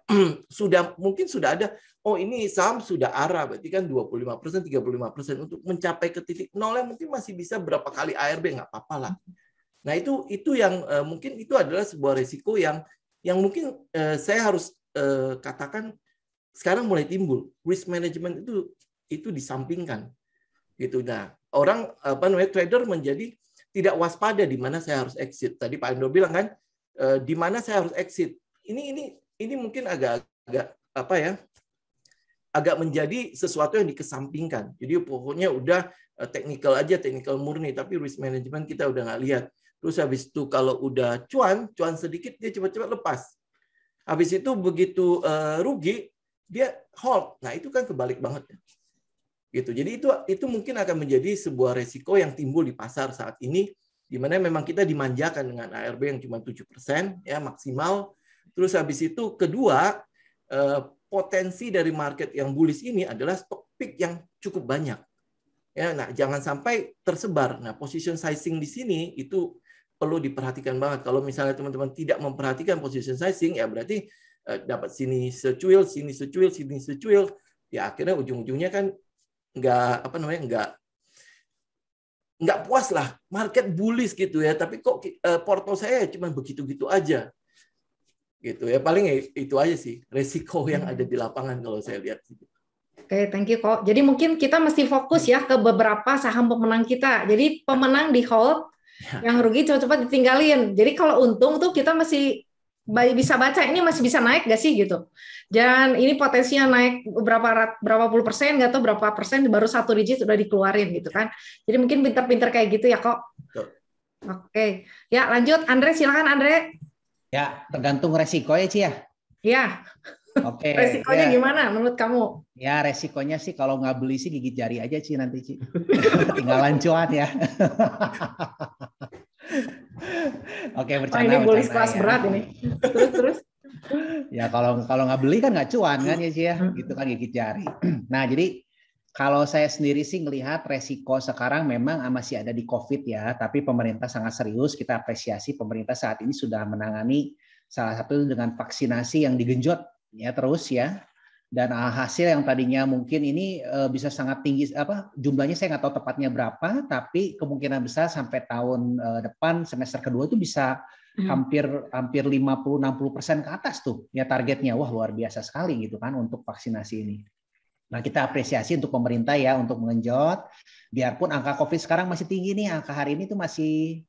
mungkin sudah ada, oh ini saham sudah arah, berarti kan 25%, 35% untuk mencapai ke titik nol yang mungkin masih bisa berapa kali ARB, nggak apa-apa lah. Nah, itu yang mungkin itu adalah sebuah resiko yang mungkin saya harus katakan sekarang mulai timbul. Risk management itu disampingkan. Gitu. Nah, orang trader menjadi tidak waspada di mana saya harus exit. Tadi Pak Endo bilang kan, di mana saya harus exit. Ini mungkin agak menjadi sesuatu yang dikesampingkan. Jadi pokoknya udah technical murni, tapi risk management kita udah nggak lihat. Terus habis itu kalau udah cuan sedikit dia cepat-cepat lepas. Habis itu begitu rugi dia hold. Nah, itu kan kebalik banget ya. Gitu. Jadi itu mungkin akan menjadi sebuah resiko yang timbul di pasar saat ini, di mana memang kita dimanjakan dengan ARB yang cuma 7% ya maksimal. Terus habis itu kedua, potensi dari market yang bullish ini adalah stock pick yang cukup banyak. Ya, nah jangan sampai tersebar. Nah, position sizing di sini itu perlu diperhatikan banget. Kalau misalnya teman-teman tidak memperhatikan position sizing, ya berarti dapat sini secuil, sini secuil, ya akhirnya ujung-ujungnya kan nggak puas lah, market bullish gitu ya, tapi kok porto saya cuma begitu-gitu aja gitu ya. Paling itu aja sih resiko yang ada di lapangan kalau saya lihat. Oke, thank you kok. Jadi mungkin kita mesti fokus ya ke beberapa saham pemenang kita. Jadi pemenang di hold, yang rugi cepat-cepat ditinggalin. Jadi kalau untung tuh kita mesti bisa baca ini masih bisa naik nggak sih gitu. Dan ini potensinya naik berapa puluh persen, nggak tahu berapa persen, baru 1 digit udah dikeluarin gitu kan. Jadi mungkin pinter-pinter kayak gitu ya kok. Oke, ya lanjut Andre, silakan Andre. Ya, tergantung resiko ya Ci ya. Ya. Oke. Resikonya ya. Gimana menurut kamu? Ya resikonya sih kalau nggak beli sih gigit jari aja Ci nanti Ci. Tinggalan cuan ya. Oke, bercanda. Ini bullish kelas ya. berat ini. Terus. Ya kalau nggak beli kan nggak cuan kan ya Ci ya. Gitu kan gigit jari. Nah jadi kalau saya sendiri sih ngelihat resiko sekarang memang masih ada di COVID ya. Tapi pemerintah sangat serius. Kita apresiasi pemerintah saat ini sudah menangani salah satu dengan vaksinasi yang digenjot ya terus ya. Dan hasil yang tadinya mungkin ini bisa sangat tinggi, jumlahnya saya nggak tahu tepatnya berapa, tapi kemungkinan besar sampai tahun depan semester kedua itu bisa hampir 50-60% ke atas tuh ya targetnya. Wah luar biasa sekali gitu kan untuk vaksinasi ini. Nah kita apresiasi untuk pemerintah ya untuk mengenjot, biarpun angka COVID sekarang masih tinggi nih, angka hari ini tuh masih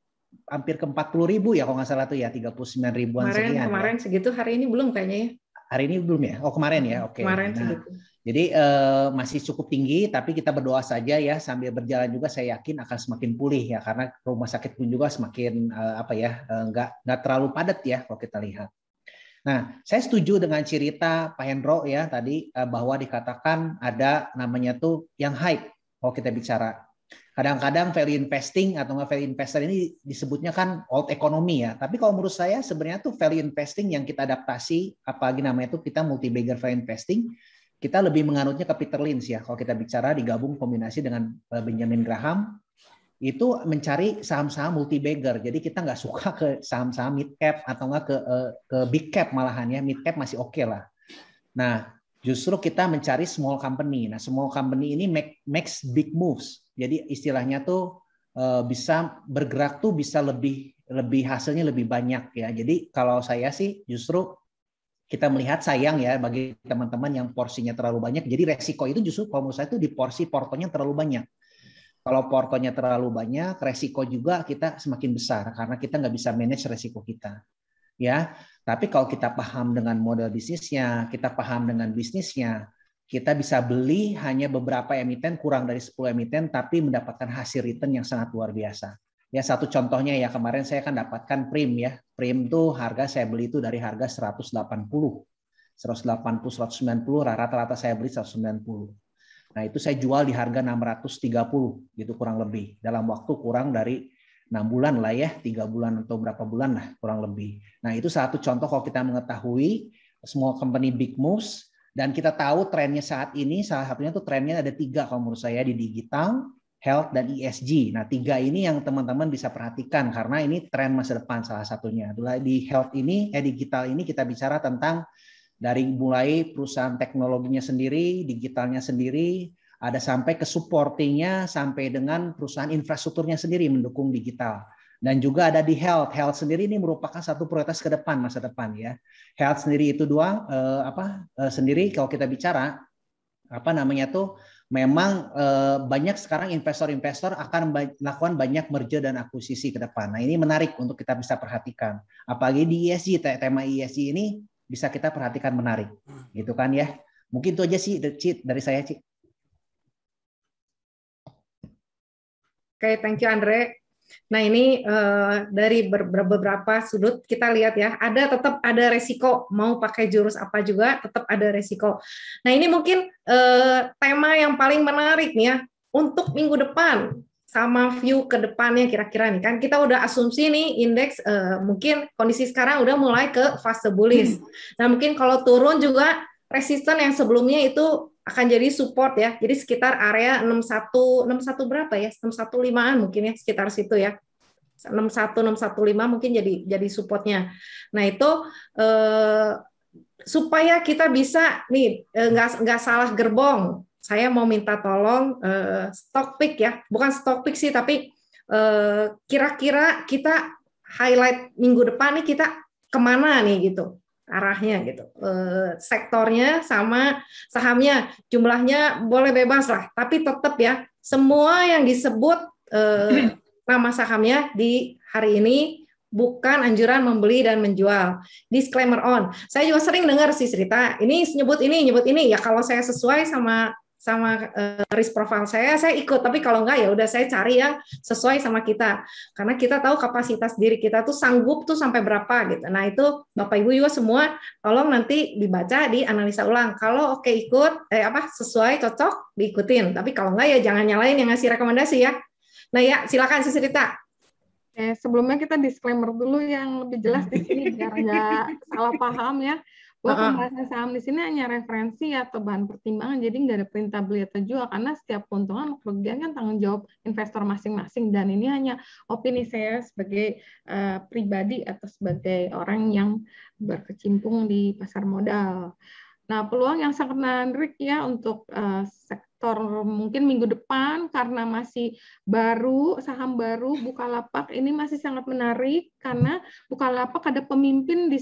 hampir ke 40.000 ya kalau nggak salah tuh ya, 39.000-an sekian. Kemarin ya. Segitu, hari ini belum kayaknya ya. Hari ini belum ya? Oh kemarin ya, oke. Kemarin nah, segitu. Jadi masih cukup tinggi, tapi kita berdoa saja ya sambil berjalan juga saya yakin akan semakin pulih ya karena rumah sakit pun juga semakin nggak terlalu padat ya kalau kita lihat. Nah, saya setuju dengan cerita Pak Hendro ya tadi bahwa dikatakan ada namanya tuh yang hype kalau kita bicara. Kadang-kadang value investing atau nggak value investor ini disebutnya kan old economy ya. Tapi kalau menurut saya sebenarnya tuh value investing yang kita adaptasi, apalagi namanya tuh kita multi-bagger value investing, kita lebih menganutnya ke Peter Lynch ya. Kalau kita bicara digabung kombinasi dengan Benjamin Graham, itu mencari saham-saham multi-bagger. Jadi kita nggak suka ke saham-saham mid cap atau nggak ke big cap malahan ya. Mid cap masih oke lah. Nah, justru kita mencari small company. Nah, small company ini makes big moves. Jadi istilahnya tuh bisa bergerak tuh bisa lebih hasilnya lebih banyak ya. Jadi kalau saya sih justru kita melihat sayang ya bagi teman-teman yang porsinya terlalu banyak. Jadi resiko itu justru kalau menurut saya itu di portonya terlalu banyak. Kalau portonya terlalu banyak, resiko juga kita semakin besar karena kita nggak bisa manage resiko kita. Ya, tapi kalau kita paham dengan model bisnisnya, kita paham dengan bisnisnya, kita bisa beli hanya beberapa emiten, kurang dari 10 emiten, tapi mendapatkan hasil return yang sangat luar biasa. Ya, satu contohnya ya kemarin saya kan dapatkan Prim ya. Prim tuh harga saya beli itu dari harga 180, 190, rata-rata saya beli 190. Nah itu saya jual di harga 630 gitu kurang lebih dalam waktu kurang dari 6 bulan lah ya, 3 bulan atau berapa bulan lah kurang lebih. Nah itu satu contoh kalau kita mengetahui small company big moves dan kita tahu trennya saat ini salah satunya tuh trennya ada 3 kalau menurut saya di digital, health dan ESG. Nah 3 ini yang teman-teman bisa perhatikan karena ini tren masa depan salah satunya. Di health ini, digital ini kita bicara tentang dari mulai perusahaan teknologinya sendiri, digitalnya sendiri, ada sampai ke supportingnya, sampai dengan perusahaan infrastrukturnya sendiri mendukung digital. Dan juga ada di health. Health sendiri ini merupakan satu prioritas ke depan, masa depan ya. Health sendiri itu sendiri kalau kita bicara, memang banyak sekarang investor-investor akan melakukan banyak merger dan akuisisi ke depan. Nah ini menarik untuk kita bisa perhatikan. Apalagi di ESG, tema ESG ini bisa kita perhatikan menarik, gitu kan ya. Mungkin itu aja sih dari saya, Ci. Oke, thank you Andre. Nah ini dari beberapa sudut kita lihat ya, tetap ada resiko, mau pakai jurus apa juga tetap ada resiko. Nah ini mungkin tema yang paling menarik nih ya, untuk minggu depan, sama view ke depannya kira-kira nih kan kita udah asumsi nih indeks mungkin kondisi sekarang udah mulai ke fase bullish. Nah mungkin kalau turun juga resisten yang sebelumnya itu akan jadi support ya. Jadi sekitar area 61 berapa ya? 615-an mungkin ya sekitar situ ya. 615 mungkin jadi supportnya. Nah itu supaya kita bisa nih nggak salah gerbong. Saya mau minta tolong stock pick ya, bukan stock pick sih, tapi kira-kira kita highlight minggu depan nih kita kemana nih gitu arahnya gitu, sektornya sama sahamnya, jumlahnya boleh bebas lah, tapi tetap ya semua yang disebut nama sahamnya di hari ini bukan anjuran membeli dan menjual. Disclaimer on. Saya juga sering dengar sih cerita, ini nyebut ini. Ya kalau saya sesuai sama risk profile saya ikut. Tapi kalau enggak ya udah saya cari yang sesuai sama kita. Karena kita tahu kapasitas diri kita tuh sanggup tuh sampai berapa gitu. Nah itu Bapak Ibu juga semua tolong nanti dibaca, dianalisa ulang. Kalau oke ikut, sesuai, cocok, diikutin. Tapi kalau enggak ya jangan nyalain yang ngasih rekomendasi ya. Nah ya silakan Si Rita. Sebelumnya kita disclaimer dulu yang lebih jelas di sini biar nggak salah paham ya. Bahwa pembahasan saham di sini hanya referensi atau bahan pertimbangan, jadi nggak ada perintah beli atau jual, karena setiap keuntungan kerugian kan tanggung jawab investor masing-masing, dan ini hanya opini saya sebagai pribadi atau sebagai orang yang berkecimpung di pasar modal. Nah, peluang yang sangat menarik ya untuk sektor mungkin minggu depan, karena masih baru, saham baru Bukalapak ini masih sangat menarik, karena Bukalapak ada pemimpin di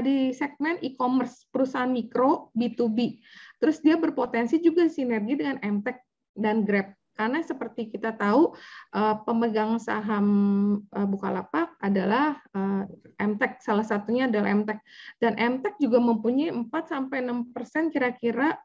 di segmen e-commerce, perusahaan mikro B2B. Terus dia berpotensi juga sinergi dengan MTech dan Grab. Karena seperti kita tahu, pemegang saham Bukalapak adalah MTech, salah satunya adalah MTech. Dan MTech juga mempunyai 4-6% kira-kira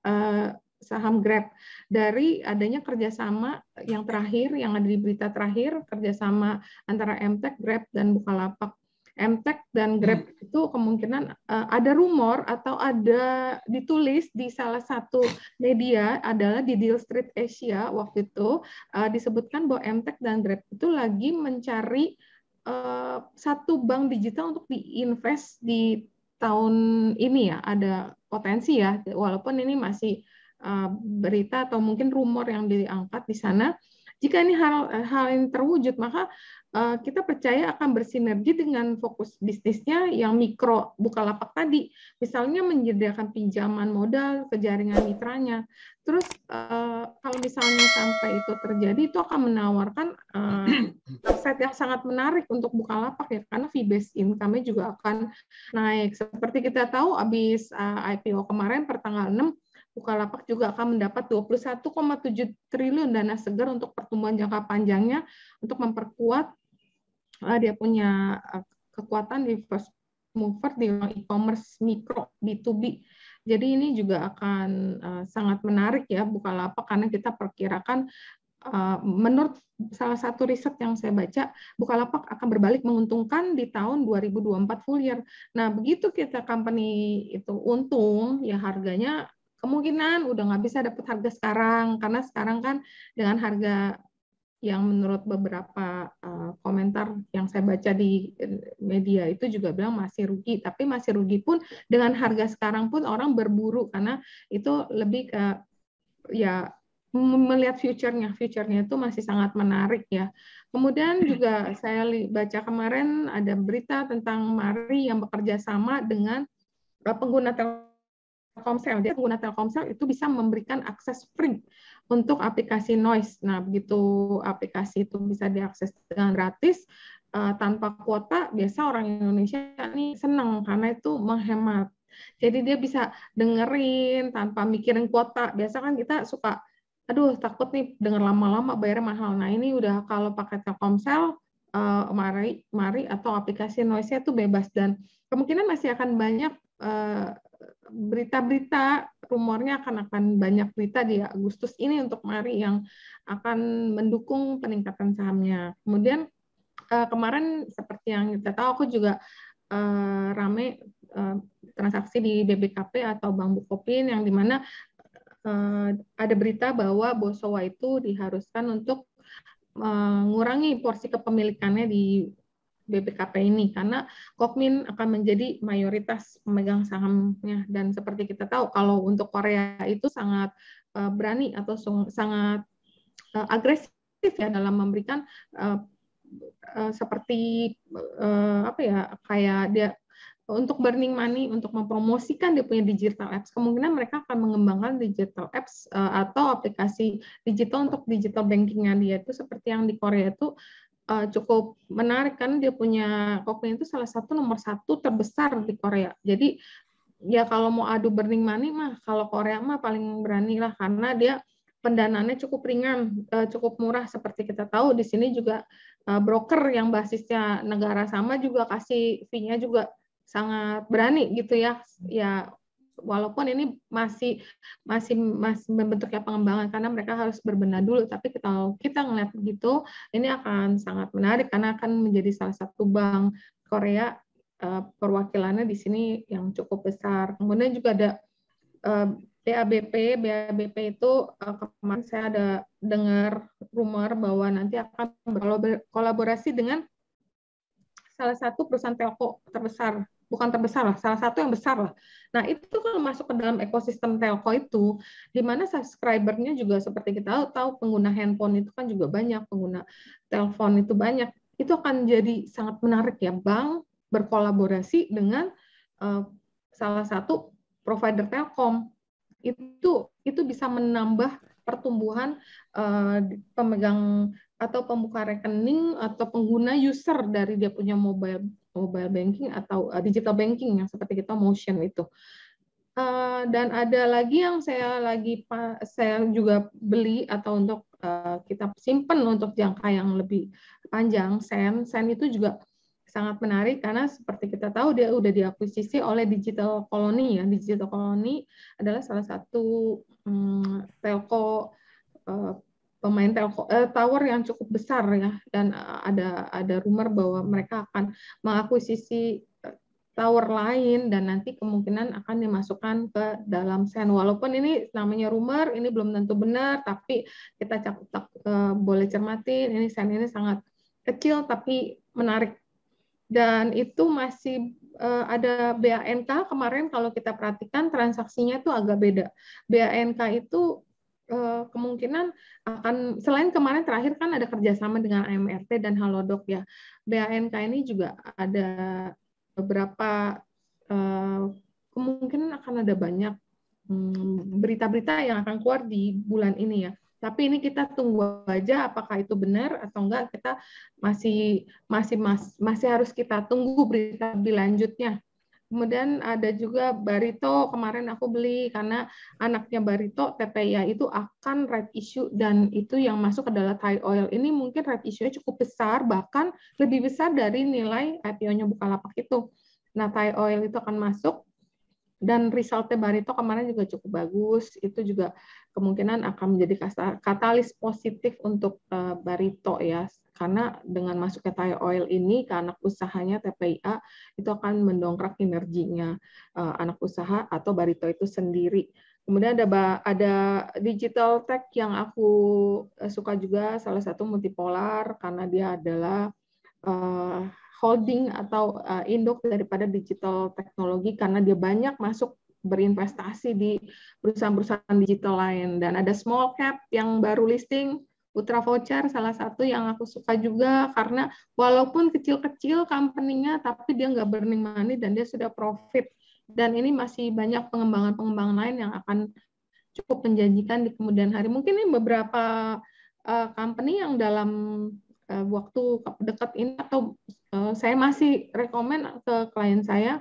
saham Grab. Dari adanya kerjasama yang terakhir, yang ada di berita terakhir, kerjasama antara MTech, Grab, dan Bukalapak. MTech dan Grab itu kemungkinan ada rumor atau ada ditulis di salah satu media adalah di Deal Street Asia waktu itu disebutkan bahwa MTech dan Grab itu lagi mencari satu bank digital untuk diinvest di tahun ini ya, ada potensi ya, walaupun ini masih berita atau mungkin rumor yang diangkat di sana. Jika ini hal yang terwujud, maka kita percaya akan bersinergi dengan fokus bisnisnya yang mikro Bukalapak tadi. Misalnya menyediakan pinjaman modal ke jaringan mitranya. Terus kalau misalnya sampai itu terjadi, itu akan menawarkan aset yang sangat menarik untuk Bukalapak ya, karena fee-based income-nya juga akan naik. Seperti kita tahu, habis IPO kemarin per tanggal 6, Bukalapak juga akan mendapat 21,7 triliun dana segar untuk pertumbuhan jangka panjangnya untuk memperkuat dia punya kekuatan di first mover di e-commerce mikro B2B. Jadi ini juga akan sangat menarik ya Bukalapak, karena kita perkirakan menurut salah satu riset yang saya baca, Bukalapak akan berbalik menguntungkan di tahun 2024 full year. Nah, begitu kita company itu untung, ya harganya kemungkinan udah nggak bisa dapat harga sekarang, karena sekarang kan dengan harga yang menurut beberapa komentar yang saya baca di media itu juga bilang masih rugi, tapi masih rugi pun dengan harga sekarang pun orang berburu, karena itu lebih ke ya melihat future-nya itu masih sangat menarik ya. Kemudian juga saya baca kemarin ada berita tentang Mari yang bekerja sama dengan pengguna Telkomsel. Dia pengguna Telkomsel itu bisa memberikan akses free untuk aplikasi Noise. Nah, begitu aplikasi itu bisa diakses dengan gratis tanpa kuota, biasa orang Indonesia ini senang karena itu menghemat. Jadi dia bisa dengerin tanpa mikirin kuota. Biasa kan kita suka, aduh takut nih denger lama-lama bayarnya mahal. Nah, ini udah kalau pakai Telkomsel, Mari atau aplikasi Noise-nya itu bebas, dan kemungkinan masih akan banyak berita-berita, rumornya akan banyak berita di Agustus ini untuk Mari yang akan mendukung peningkatan sahamnya. Kemudian kemarin seperti yang kita tahu, aku juga rame transaksi di BBKP atau Bank Bukopin, yang dimana ada berita bahwa Bosowa itu diharuskan untuk mengurangi porsi kepemilikannya di BBKP ini, karena Kokmin akan menjadi mayoritas pemegang sahamnya. Dan seperti kita tahu, kalau untuk Korea itu sangat berani atau sangat agresif ya dalam memberikan seperti kayak dia untuk burning money, untuk mempromosikan dia punya digital apps. Kemungkinan mereka akan mengembangkan digital apps atau aplikasi digital untuk digital bankingnya dia itu seperti yang di Korea itu cukup menarik, kan dia punya Kokmin itu salah satu nomor 1 terbesar di Korea. Jadi ya kalau mau adu burning money mah kalau Korea mah paling berani lah, karena dia pendanaannya cukup ringan, cukup murah. Seperti kita tahu di sini juga broker yang basisnya negara sama juga kasih fee-nya juga sangat berani gitu ya. Ya walaupun ini masih bentuknya pengembangan karena mereka harus berbenah dulu, tapi kalau kita ngeliat begitu, ini akan sangat menarik karena akan menjadi salah satu bank Korea perwakilannya di sini yang cukup besar. Kemudian juga ada BABP itu kemarin saya ada dengar rumor bahwa nanti akan berkolaborasi dengan salah satu perusahaan telco terbesar, bukan terbesar lah, salah satu yang besar lah. Nah itu kalau masuk ke dalam ekosistem telco itu, di mana subscribernya juga seperti kita tahu pengguna handphone itu kan juga banyak, pengguna telepon itu banyak, itu akan jadi sangat menarik ya, bank berkolaborasi dengan salah satu provider telkom. Itu bisa menambah pertumbuhan pemegang atau pembuka rekening atau pengguna user dari dia punya mobile banking atau digital banking yang seperti kita Motion itu. Dan ada lagi yang saya juga beli atau untuk kita simpan untuk jangka yang lebih panjang, Sen itu juga sangat menarik karena seperti kita tahu dia udah diakuisisi oleh Digital Colony ya. Digital Colony adalah salah satu telco pemain telco tower yang cukup besar ya, dan ada rumor bahwa mereka akan mengakuisisi tower lain dan nanti kemungkinan akan dimasukkan ke dalam Sen. Walaupun ini namanya rumor, ini belum tentu benar, tapi kita boleh cermatin ini Sen ini sangat kecil tapi menarik. Dan itu masih ada BANK kemarin kalau kita perhatikan transaksinya itu agak beda. BANK itu kemungkinan akan, selain kemarin terakhir kan ada kerjasama dengan AMRT dan Halodoc ya, BANK ini juga ada beberapa kemungkinan akan ada banyak berita-berita yang akan keluar di bulan ini ya. Tapi ini kita tunggu aja apakah itu benar atau enggak, kita masih harus kita tunggu berita lebih lanjutnya. Kemudian ada juga Barito, kemarin aku beli karena anaknya Barito, TPIA itu akan right issue dan itu yang masuk adalah Thai Oil. Ini mungkin right issue-nya cukup besar, bahkan lebih besar dari nilai IPO-nya Bukalapak itu. Nah, Thai Oil itu akan masuk dan result-nya Barito kemarin juga cukup bagus, itu juga kemungkinan akan menjadi katalis positif untuk Barito ya, karena dengan masuknya Thai Oil ini ke anak usahanya TPIA itu akan mendongkrak kinerjanya anak usaha atau Barito itu sendiri. Kemudian ada digital tech yang aku suka juga, salah satu Multipolar karena dia adalah holding atau induk daripada digital teknologi karena dia banyak masuk berinvestasi di perusahaan-perusahaan digital lain. Dan ada small cap yang baru listing, Ultra Voucher salah satu yang aku suka juga karena walaupun kecil-kecil company-nya tapi dia nggak burning money dan dia sudah profit. Dan ini masih banyak pengembangan-pengembangan lain yang akan cukup menjanjikan di kemudian hari. Mungkin ini beberapa company yang dalam waktu dekat ini atau saya masih rekomen ke klien saya.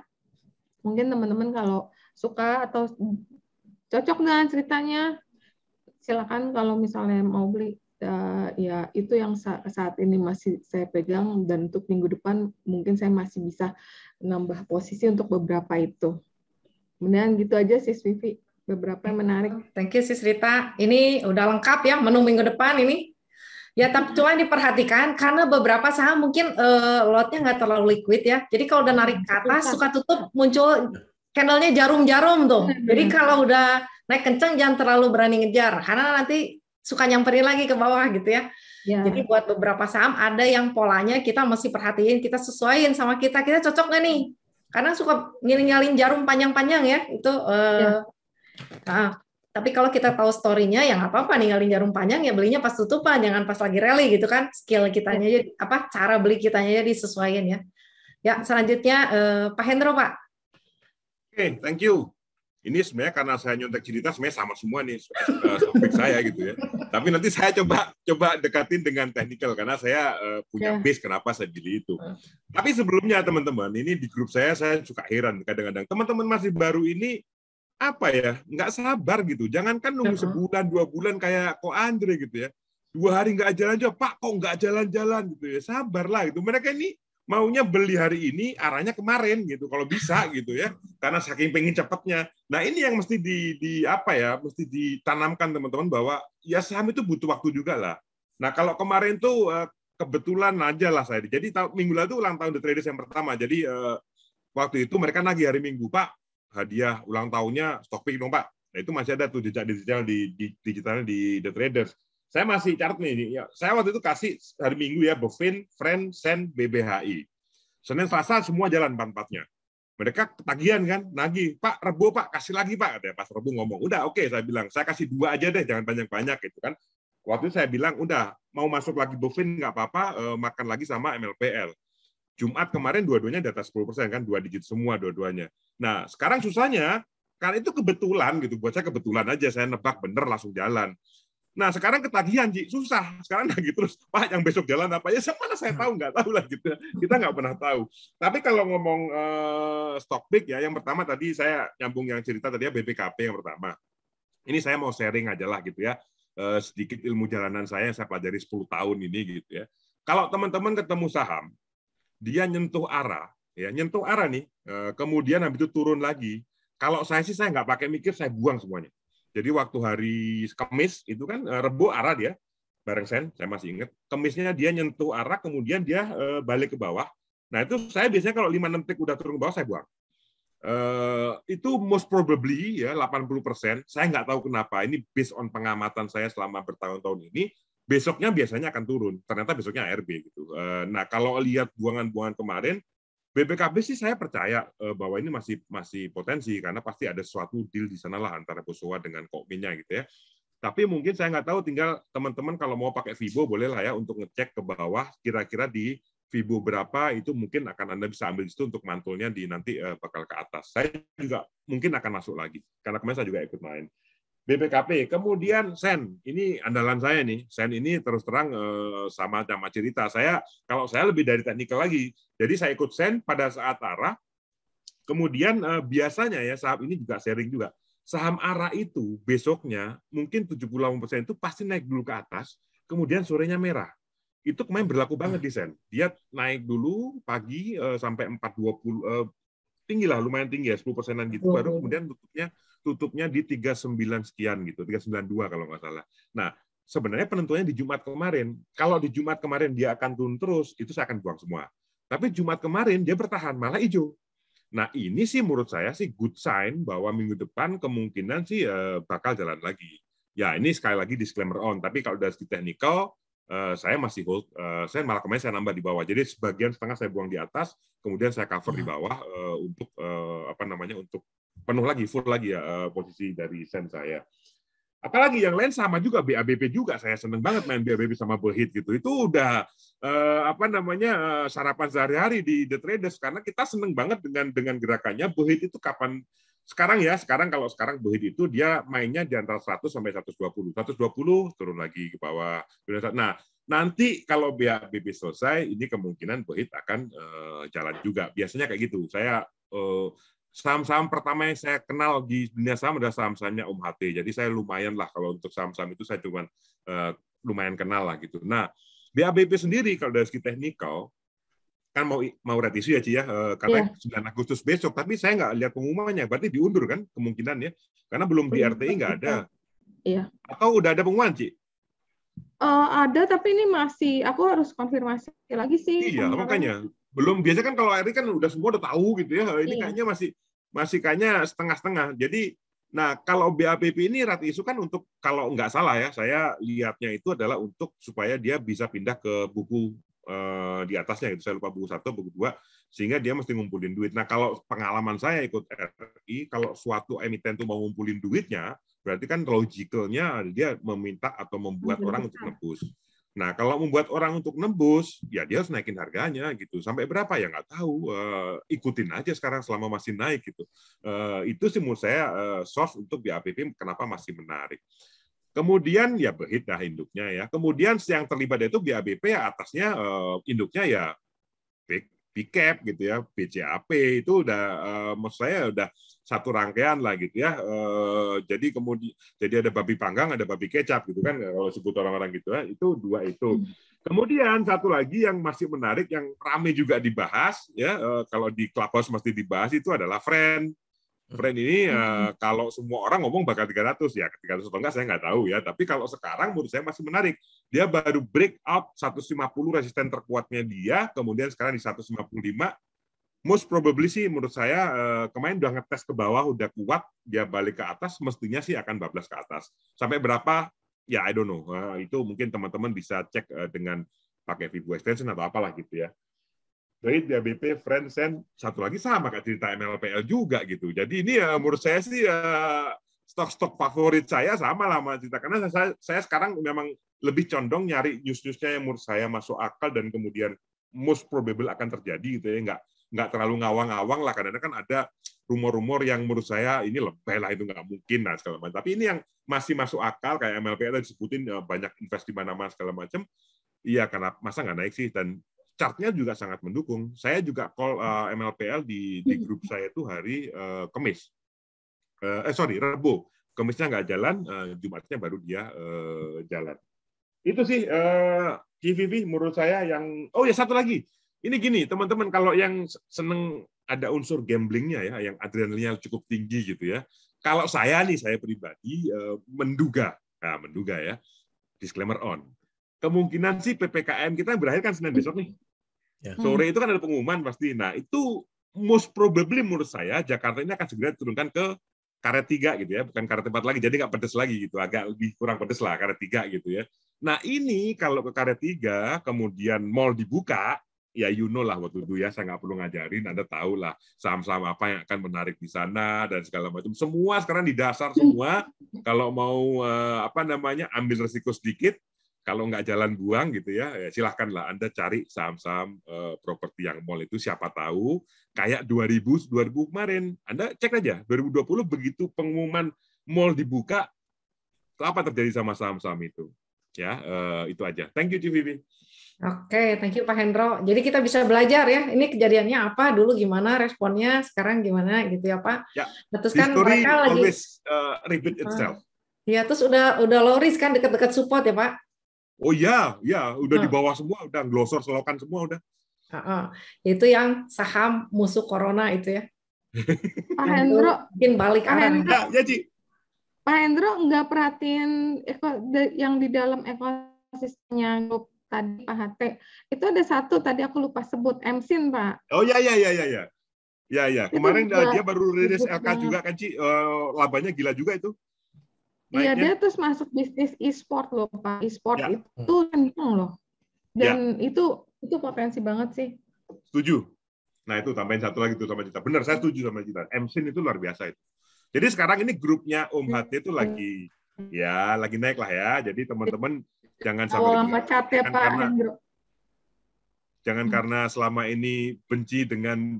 Mungkin teman-teman kalau suka atau cocok dengan ceritanya, silakan kalau misalnya mau beli. Ya itu yang saat ini masih saya pegang dan untuk minggu depan mungkin saya masih bisa nambah posisi untuk beberapa itu. Kemudian gitu aja Sis Vivi, beberapa yang menarik. Thank you Sis Rita. Ini udah lengkap ya menu minggu depan ini. Ya, tapi cuma diperhatikan karena beberapa saham mungkin lotnya nggak terlalu liquid ya. Jadi kalau udah narik ke atas suka tutup muncul candlenya jarum-jarum tuh. Jadi kalau udah naik kenceng jangan terlalu berani ngejar karena nanti suka nyamperin lagi ke bawah gitu ya. Jadi buat beberapa saham ada yang polanya kita mesti perhatiin, kita sesuaiin sama kita cocok nggak nih? Karena suka nyalin jarum panjang-panjang ya itu. Tapi kalau kita tahu story-nya, ya nggak apa-apa ninggalin jarum panjang, ya belinya pas tutupan, jangan pas lagi rally gitu kan. Skill kitanya aja, cara beli kitanya aja disesuaikan ya. Ya, selanjutnya Pak Hendro, Pak. Oke, thank you. Ini sebenarnya karena saya nyontek cerita, sebenarnya sama semua nih topik saya gitu ya. Tapi nanti saya coba dekatin dengan technical, karena saya punya base kenapa saya pilih itu. Tapi sebelumnya teman-teman, ini di grup saya suka heran kadang-kadang. Teman-teman masih baru ini, apa ya, nggak sabar gitu. Jangankan nunggu sebulan, 2 bulan kayak Ko Andre gitu ya. 2 hari nggak jalan-jalan, Pak kok nggak jalan-jalan gitu ya, sabarlah gitu. Mereka ini maunya beli hari ini, arahnya kemarin gitu, kalau bisa gitu ya, karena saking pengen cepatnya. Nah ini yang mesti mesti ditanamkan teman-teman bahwa ya saham itu butuh waktu juga lah. Nah kalau kemarin tuh kebetulan aja lah saya, jadi minggu lalu ulang tahun The Traders yang pertama, jadi waktu itu mereka nagih hari Minggu, Pak hadiah ulang tahunnya Stockpick dong Pak. Nah itu masih ada tuh jejak digital digitalnya di The Traders. Saya masih catat nih, ya, saya waktu itu kasih hari Minggu ya, Bovin, Friend, Sen, BBHI. Senin, Selasa semua jalan 4-4-nya. Mereka ketagihan kan, nagih, Pak, Rebo Pak, kasih lagi Pak. Katanya pas Rebo ngomong, udah oke, saya bilang, saya kasih 2 aja deh, jangan banyak-banyak gitu kan. Waktu itu saya bilang, udah mau masuk lagi Bovin nggak apa-apa, makan lagi sama MLPL. Jumat kemarin dua-duanya di atas 10% kan, 2 digit semua dua-duanya. Nah sekarang susahnya, karena itu kebetulan gitu, buat saya kebetulan aja, saya nebak bener langsung jalan. Nah sekarang ketagihan, Ji, susah. Sekarang lagi terus, Pak yang besok jalan apa ya? Mana saya tahu, nggak tahu lah gitu. Kita nggak pernah tahu. Tapi kalau ngomong Stockpick ya, yang pertama tadi saya nyambung yang cerita tadi ya, BPKP yang pertama. Ini saya mau sharing aja lah gitu ya, sedikit ilmu jalanan saya yang saya pelajari 10 tahun ini gitu ya. Kalau teman-teman ketemu saham, dia nyentuh arah nih, kemudian habis itu turun lagi. Kalau saya sih saya nggak pakai mikir, saya buang semuanya. Jadi waktu hari Kamis itu kan Rebo arah dia bareng Sen, saya masih ingat. Kamisnya dia nyentuh arah, kemudian dia balik ke bawah. Nah itu saya biasanya kalau 5-6 tick udah turun ke bawah saya buang. Itu most probably ya 80%. Saya nggak tahu kenapa. Ini based on pengamatan saya selama bertahun-tahun ini. Besoknya biasanya akan turun. Ternyata besoknya ARB gitu. Nah kalau lihat buangan-buangan kemarin, BPKB sih saya percaya bahwa ini masih potensi karena pasti ada suatu deal di sana lah antara Bosowa dengan Kokminya gitu ya. Tapi mungkin saya nggak tahu, tinggal teman-teman kalau mau pakai Fibo boleh lah ya untuk ngecek ke bawah kira-kira di Fibo berapa, itu mungkin akan Anda bisa ambil di situ untuk mantulnya di nanti bakal ke atas. Saya juga mungkin akan masuk lagi karena kemarin saya juga ikut main. BPKP, kemudian Sen, ini andalan saya nih. Sen ini terus terang sama cerita. Kalau saya lebih dari teknikal lagi. Jadi saya ikut Sen pada saat arah. Kemudian biasanya ya saham ini juga sharing juga. Saham arah itu besoknya mungkin 78% itu pasti naik dulu ke atas, kemudian sorenya merah. Itu kemarin berlaku banget di Sen. Dia naik dulu pagi sampai 420, tinggi lah, lumayan tinggi ya, 10%-an gitu, baru kemudian tutupnya di 39 sekian gitu, 392 kalau nggak salah. Nah, sebenarnya penentuannya di Jumat kemarin. Kalau di Jumat kemarin dia akan turun terus, itu saya akan buang semua. Tapi Jumat kemarin dia bertahan, malah hijau. Nah, ini sih menurut saya sih good sign bahwa minggu depan kemungkinan sih bakal jalan lagi. Ya, ini sekali lagi disclaimer on, tapi kalau dari segi technical, saya masih hold, saya malah kemarin saya nambah di bawah. Jadi sebagian setengah saya buang di atas, kemudian saya cover di bawah untuk untuk penuh lagi, full lagi ya posisi dari Sen saya. Apalagi yang lain sama juga, BABP juga, saya seneng banget main BABP sama Bullhit gitu. Itu udah sarapan sehari-hari di The Traders karena kita seneng banget dengan gerakannya. Bullhit itu kapan sekarang kalau sekarang Bullhit itu dia mainnya di antara 100 sampai 120. 120 turun lagi ke bawah. Nah, nanti kalau BABP selesai, ini kemungkinan Bullhit akan jalan juga. Biasanya kayak gitu. Saya saham-saham pertama yang saya kenal di dunia saham adalah saham-sahamnya Om HT. Jadi saya lumayan lah kalau untuk saham-saham itu saya cuma lumayan kenal lah gitu. Nah, BABP sendiri kalau dari segi teknikal kan mau revisi ya Ci ya, karena 9 Agustus besok, tapi saya nggak lihat pengumumannya. Berarti diundur kan kemungkinan ya, karena belum di RTI nggak ada. Iya. Atau udah ada pengumuman Ci? Ada, tapi ini masih aku harus konfirmasi lagi sih. Iya, makanya belum. Biasa kan kalau RTI kan udah semua udah tahu gitu ya. Ini kayaknya masih kayaknya setengah-setengah. Jadi, nah kalau BABP ini rati isu kan untuk, kalau nggak salah ya, saya lihatnya itu adalah untuk supaya dia bisa pindah ke buku di atasnya gitu. Saya lupa buku 1, buku 2, sehingga dia mesti ngumpulin duit. Nah kalau pengalaman saya ikut RI, kalau suatu emiten itu mau ngumpulin duitnya, berarti kan logicalnya dia meminta atau membuat orang untuk nebus. Nah, kalau membuat orang untuk nembus, ya dia harus naikin harganya gitu. Sampai berapa ya nggak tahu. Ikutin aja sekarang selama masih naik gitu. Itu sih menurut saya source untuk BABP kenapa masih menarik. Kemudian ya Bullhit dah induknya ya. Kemudian yang terlibat itu BABP ya atasnya induknya ya Big BCAP gitu ya, BCAP itu udah maksud saya udah satu rangkaian lah gitu ya. Jadi kemudian ada babi panggang, ada babi kecap gitu kan kalau sebut orang-orang gitu ya. Itu dua itu. Kemudian satu lagi yang masih menarik yang ramai juga dibahas ya, kalau di Clubhouse mesti dibahas itu adalah Friend. Friend ini kalau semua orang ngomong bakal 300 ya, 300 atau enggak saya nggak tahu ya. Tapi kalau sekarang menurut saya masih menarik. Dia baru break out 150 resisten terkuatnya dia, kemudian sekarang di 155. Most probably sih menurut saya kemarin udah ngetes ke bawah, udah kuat, dia balik ke atas, mestinya sih akan bablas ke atas. Sampai berapa? Ya I don't know. Itu mungkin teman-teman bisa cek dengan pakai Vivo Extension atau apalah gitu ya. Jadi DBP, Friendsen, satu lagi sama kayak cerita MLPL juga gitu. Jadi ini ya menurut saya sih stok-stok favorit saya sama lah sama cerita. Karena saya sekarang memang lebih condong nyari news-newsnya yang menurut saya masuk akal dan kemudian most probable akan terjadi gitu ya. Nggak terlalu ngawang-ngawang lah. Karena kan ada rumor-rumor yang menurut saya ini lebay lah, itu nggak mungkin lah segala macam. Tapi ini yang masih masuk akal kayak MLPL disebutin banyak invest di mana-mana segala macam. Iya, karena masa nggak naik sih, dan chartnya juga sangat mendukung. Saya juga call MLPL di grup saya itu hari Kamis. Rebo. Kamisnya nggak jalan, Jumatnya baru dia jalan. Itu sih GVV menurut saya yang. Oh ya, satu lagi. Ini gini, teman-teman, kalau yang seneng ada unsur gamblingnya ya, yang adrenalinnya cukup tinggi gitu ya. Kalau saya pribadi menduga ya, disclaimer on. Kemungkinan sih PPKM kita berakhir kan Senin besok nih. Sore itu kan ada pengumuman pasti. Nah, itu most probably menurut saya Jakarta ini akan segera diturunkan ke karet 3 gitu ya, bukan karet 4 lagi. Jadi nggak pedes lagi gitu, agak lebih kurang pedes lah karet 3 gitu ya. Nah, ini kalau ke karet 3 kemudian mall dibuka, ya you know lah waktu itu ya, saya nggak perlu ngajarin, Anda tahu lah saham-saham apa yang akan menarik di sana dan segala macam. Semua sekarang di dasar semua. Kalau mau ambil resiko sedikit, kalau nggak jalan buang gitu ya, silahkanlah Anda cari saham-saham properti yang mall itu, siapa tahu kayak 2000 kemarin. Anda cek aja 2020 begitu pengumuman mall dibuka, apa terjadi sama saham-saham itu? Ya, itu aja. Thank you GVV. Oke, thank you Pak Hendro. Jadi kita bisa belajar ya, ini kejadiannya apa dulu, gimana responnya, sekarang gimana gitu ya Pak. Ya, terus kan mereka lagi always repeat itself. Ya, terus udah low risk kan, dekat-dekat support ya Pak. Oh ya, udah di bawah semua, udah glosor selokan semua udah. Itu yang saham musuh corona itu ya. Pak Hendro, mungkin balik arah. Pak Hendro nggak perhatiin yang di dalam ekosistemnya grup tadi Pak HT. Itu ada satu tadi aku lupa sebut, MSIN Pak. Oh ya. Ya. Kemarin dia baru rilis LK juga kan Ci, labanya gila juga itu. Iya, dia terus masuk bisnis e-sport loh Pak. E-sport itu kenceng loh. Dan itu potensi banget sih. Setuju. Nah itu tambahin satu lagi tuh sama Cita. Benar, saya setuju sama Cita. MSIN itu luar biasa itu. Jadi sekarang ini grupnya Om HT itu lagi naik lah ya. Jadi teman-teman jangan sampai jangan karena selama ini benci dengan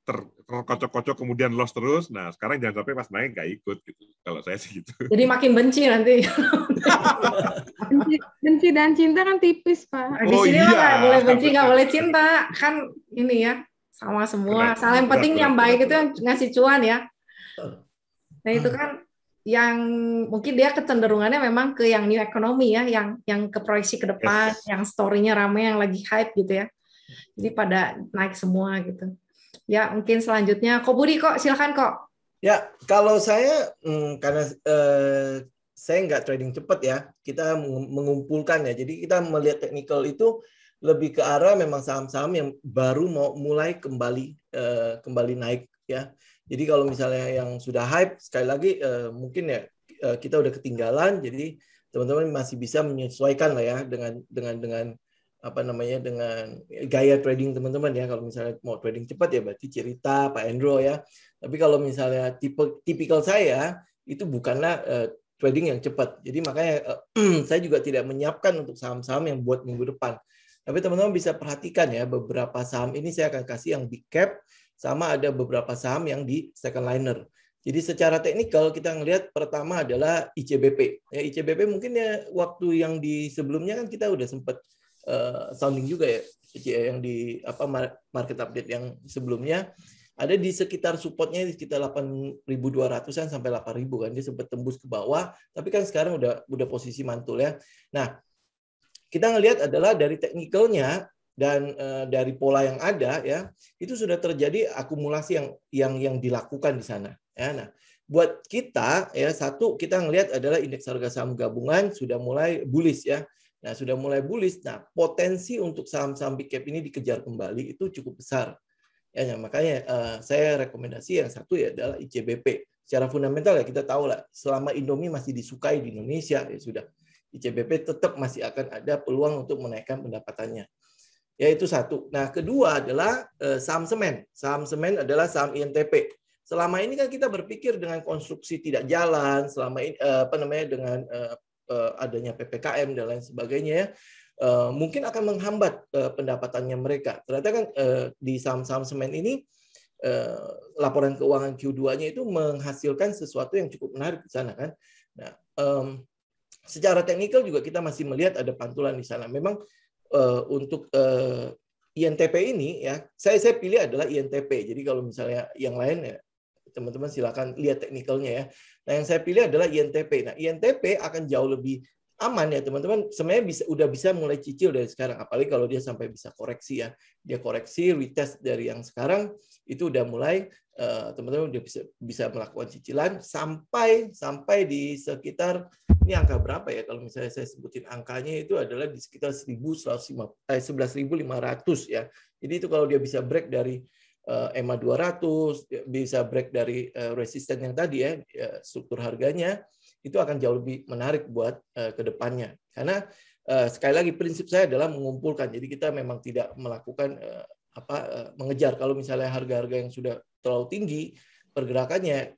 terkocok-kocok kemudian loss terus. Nah, sekarang jangan sampai pas naik nggak ikut gitu. Kalau saya sih gitu. Jadi makin benci nanti. benci dan cinta kan tipis, Pak. Di sini nggak boleh benci, nggak boleh cinta. Kan ini ya, sama semua. Yang penting yang baik itu yang ngasih cuan ya. Nah, itu kan yang mungkin dia kecenderungannya memang ke yang new economy ya, yang ke proyeksi ke depan, yang story-nya ramai, yang lagi hype gitu ya. Jadi pada naik semua gitu. Ya, mungkin selanjutnya Kok Budi kok, silakan kok. Ya, kalau saya karena saya nggak trading cepat ya, kita mengumpulkan ya. Jadi kita melihat technical itu lebih ke arah memang saham-saham yang baru mau mulai kembali naik ya. Jadi kalau misalnya yang sudah hype, sekali lagi mungkin ya kita udah ketinggalan. Jadi teman-teman masih bisa menyesuaikan lah ya dengan apa namanya, dengan gaya trading teman-teman ya. Kalau misalnya mau trading cepat ya berarti cerita Pak Hendro ya. Tapi kalau misalnya tipikal saya itu bukanlah trading yang cepat. Jadi makanya saya juga tidak menyiapkan untuk saham-saham yang buat minggu depan. Tapi teman-teman bisa perhatikan ya, beberapa saham ini saya akan kasih yang big cap, sama ada beberapa saham yang di second liner. Jadi secara teknikal kita ngelihat pertama adalah ICBP. Ya, ICBP mungkin ya waktu yang di sebelumnya kan kita udah sempat sounding juga ya yang di market update yang sebelumnya ada di sekitar supportnya di sekitar 8.200-an sampai 8.000 kan, dia sempat tembus ke bawah, tapi kan sekarang udah posisi mantul ya. Nah, kita ngelihat adalah dari teknikalnya dan dari pola yang ada ya, itu sudah terjadi akumulasi yang dilakukan di sana ya. Nah, buat kita ya, satu kita ngelihat adalah indeks harga saham gabungan sudah mulai bullish ya. Nah, sudah mulai bullish. Nah, potensi untuk saham-saham big cap ini dikejar kembali itu cukup besar. Ya, makanya saya rekomendasi yang satu ya adalah ICBP. Secara fundamental ya kita tahu lah, selama Indomie masih disukai di Indonesia ya sudah, ICBP tetap masih akan ada peluang untuk menaikkan pendapatannya. Ya, itu satu. Nah, kedua adalah saham semen. Saham semen adalah saham INTP. Selama ini kan kita berpikir dengan konstruksi tidak jalan, selama ini dengan adanya PPKM dan lain sebagainya ya, mungkin akan menghambat pendapatannya mereka. Ternyata kan di saham-saham semen ini laporan keuangan Q2-nya itu menghasilkan sesuatu yang cukup menarik di sana kan. Nah, secara teknikal juga kita masih melihat ada pantulan di sana. Memang untuk INTP ini ya, saya pilih adalah INTP. Jadi kalau misalnya yang lain ya teman-teman silakan lihat teknikalnya ya. Nah, yang saya pilih adalah INTP. Nah, INTP akan jauh lebih aman ya teman-teman. Sebenarnya udah bisa mulai cicil dari sekarang. Apalagi kalau dia sampai bisa koreksi ya. Dia koreksi, retest dari yang sekarang itu udah mulai teman-teman udah bisa melakukan cicilan sampai di sekitar ini angka berapa ya? Kalau misalnya saya sebutin angkanya itu adalah di sekitar 11.500 ya. Jadi itu kalau dia bisa break dari EMA 200, bisa break dari resisten yang tadi ya, struktur harganya, itu akan jauh lebih menarik buat ke depannya. Karena sekali lagi prinsip saya adalah mengumpulkan. Jadi kita memang tidak melakukan mengejar. Kalau misalnya harga-harga yang sudah terlalu tinggi pergerakannya,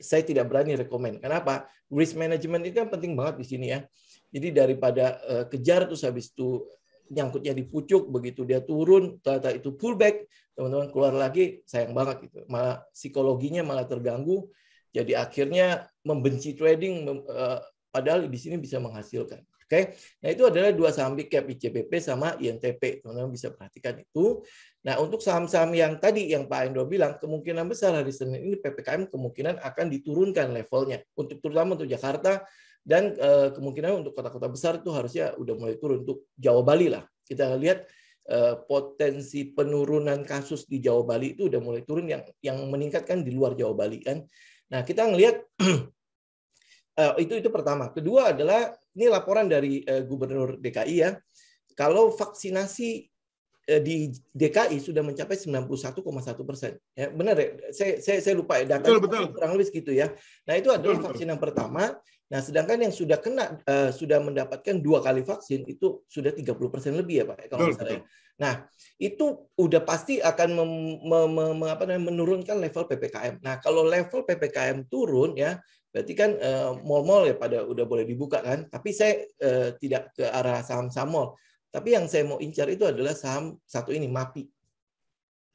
saya tidak berani rekomend. Kenapa? Risk management itu kan penting banget di sini ya. Jadi daripada kejar terus habis itu nyangkutnya di pucuk, begitu dia turun, ternyata itu pullback, teman-teman keluar lagi, sayang banget gitu. Malah psikologinya malah terganggu, jadi akhirnya membenci trading, padahal di sini bisa menghasilkan. Oke, nah itu adalah dua saham big cap, ICBP sama INTP, teman-teman bisa perhatikan itu. Nah, untuk saham-saham yang tadi yang Pak Endro bilang, kemungkinan besar hari Senin ini PPKM kemungkinan akan diturunkan levelnya, terutama untuk Jakarta. Dan kemungkinan untuk kota-kota besar itu harusnya udah mulai turun. Untuk Jawa Bali lah, kita lihat potensi penurunan kasus di Jawa Bali itu udah mulai turun, yang meningkatkan di luar Jawa Bali kan. Nah, kita ngelihat itu pertama. Kedua adalah ini laporan dari Gubernur DKI ya. Kalau vaksinasi di DKI sudah mencapai 91,1%. Ya, benar ya? Saya lupa ya data. Betul. Kurang lebih segitu ya. Nah, itu adalah vaksin yang pertama. Nah, sedangkan yang sudah sudah mendapatkan 2 kali vaksin itu sudah 30% lebih ya Pak, kalau misalnya. Nah, itu udah pasti akan menurunkan level PPKM. Nah, kalau level PPKM turun ya, berarti kan mal-mal ya pada udah boleh dibuka kan. Tapi saya tidak ke arah saham-saham mal. Tapi yang saya mau incar itu adalah saham satu ini, MAPI.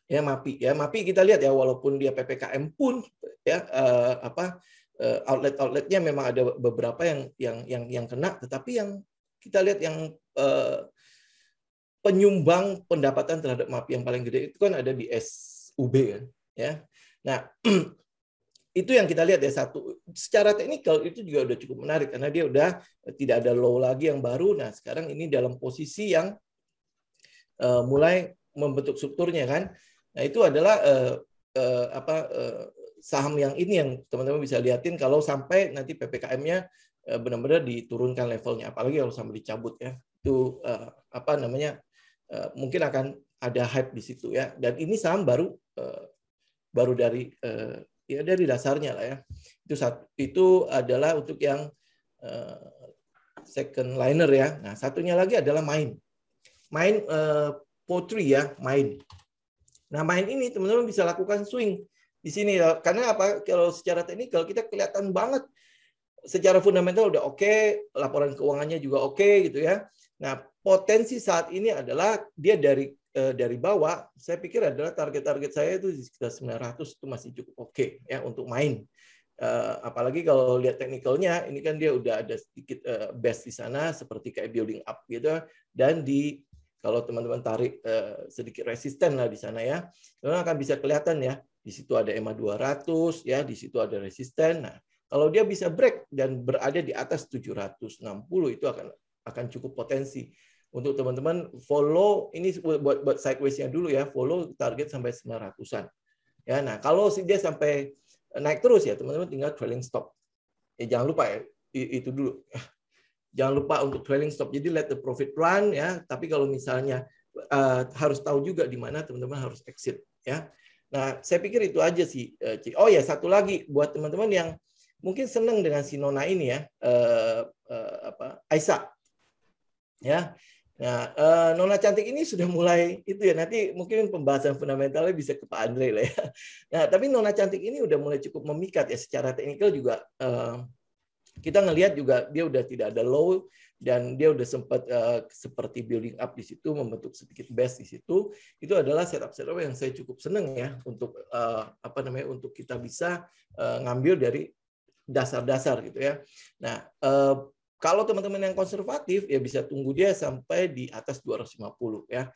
Ya, MAPI kita lihat ya, walaupun dia PPKM pun ya outlet-outletnya memang ada beberapa yang kena, tetapi yang kita lihat yang penyumbang pendapatan terhadap MAPI yang paling gede itu kan ada di SUB kan ya. Nah, itu yang kita lihat ya, satu secara teknikal itu juga udah cukup menarik karena dia udah tidak ada low lagi yang baru. Nah, sekarang ini dalam posisi yang mulai membentuk strukturnya kan. Nah, itu adalah saham yang ini yang teman-teman bisa lihatin kalau sampai nanti PPKM-nya benar-benar diturunkan levelnya, apalagi kalau sampai dicabut ya. Itu mungkin akan ada hype di situ ya. Dan ini saham baru dari dari dasarnya lah ya. Itu adalah untuk yang second liner ya. Nah, satunya lagi adalah Main Potri ya, Main. Nah, Main ini teman-teman bisa lakukan swing di sini ya. Karena apa? Kalau secara teknikal kita kelihatan banget secara fundamental udah oke, laporan keuangannya juga oke gitu ya. Nah, potensi saat ini adalah dia dari bawah, saya pikir adalah target-target saya itu di sekitar 900 itu masih cukup oke ya untuk Main. apalagi kalau lihat teknikalnya, ini kan dia udah ada sedikit base di sana seperti kayak building up gitu, dan kalau teman-teman tarik sedikit resisten lah di sana ya, teman akan bisa kelihatan ya, di situ ada EMA 200 ya, di situ ada resisten. Nah, kalau dia bisa break dan berada di atas 760 itu akan cukup potensi untuk teman-teman follow ini buat sideways-nya dulu ya, follow target sampai 900-an. Ya, nah kalau dia sampai naik terus ya teman-teman tinggal trailing stop. Jangan lupa ya itu dulu. Jangan lupa untuk trailing stop. Jadi let the profit run ya. Tapi kalau misalnya harus tahu juga di mana teman-teman harus exit ya. Nah saya pikir itu aja sih. Oh ya satu lagi buat teman-teman yang mungkin senang dengan si Nona ini ya, Aisyah ya. Nah, Nona cantik ini sudah mulai itu ya, nanti mungkin pembahasan fundamentalnya bisa ke Pak Andre lah ya. Nah, tapi Nona cantik ini udah mulai cukup memikat ya, secara teknikal juga kita ngelihat juga dia udah tidak ada low dan dia udah sempat seperti building up di situ, membentuk sedikit base di situ. Itu adalah setup yang saya cukup senang ya untuk untuk kita bisa ngambil dari dasar-dasar gitu ya. Nah, kalau teman-teman yang konservatif ya bisa tunggu dia sampai di atas 250 ya.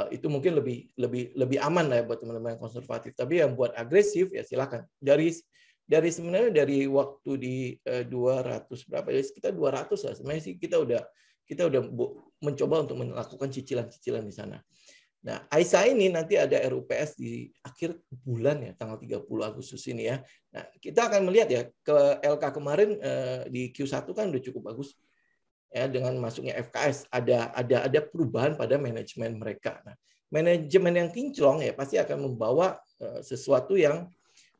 Itu mungkin lebih aman lah ya buat teman-teman yang konservatif. Tapi yang buat agresif ya silakan. Dari sebenarnya dari waktu di 200 berapa ya, sekitar 200 lah sebenarnya sih kita udah mencoba untuk melakukan cicilan-cicilan di sana. Nah, Aisyah ini nanti ada RUPS di akhir bulan ya, tanggal 30 Agustus ini ya. Nah, kita akan melihat ya, ke LK kemarin di Q1 kan udah cukup bagus. Ya, dengan masuknya FKS ada perubahan pada manajemen mereka. Nah, manajemen yang kinclong ya pasti akan membawa sesuatu yang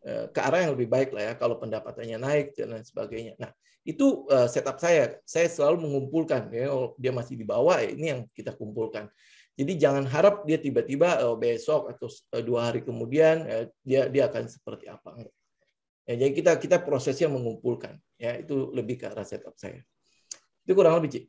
ke arah yang lebih baik lah ya, kalau pendapatannya naik dan lain sebagainya. Nah, itu setup saya selalu mengumpulkan ya, dia masih di bawah ya, ini yang kita kumpulkan. Jadi jangan harap dia tiba-tiba besok atau 2 hari kemudian dia akan seperti apa. Ya, jadi kita prosesnya mengumpulkan. Ya, itu lebih ke arah setup saya. Itu kurang lebih, Ci.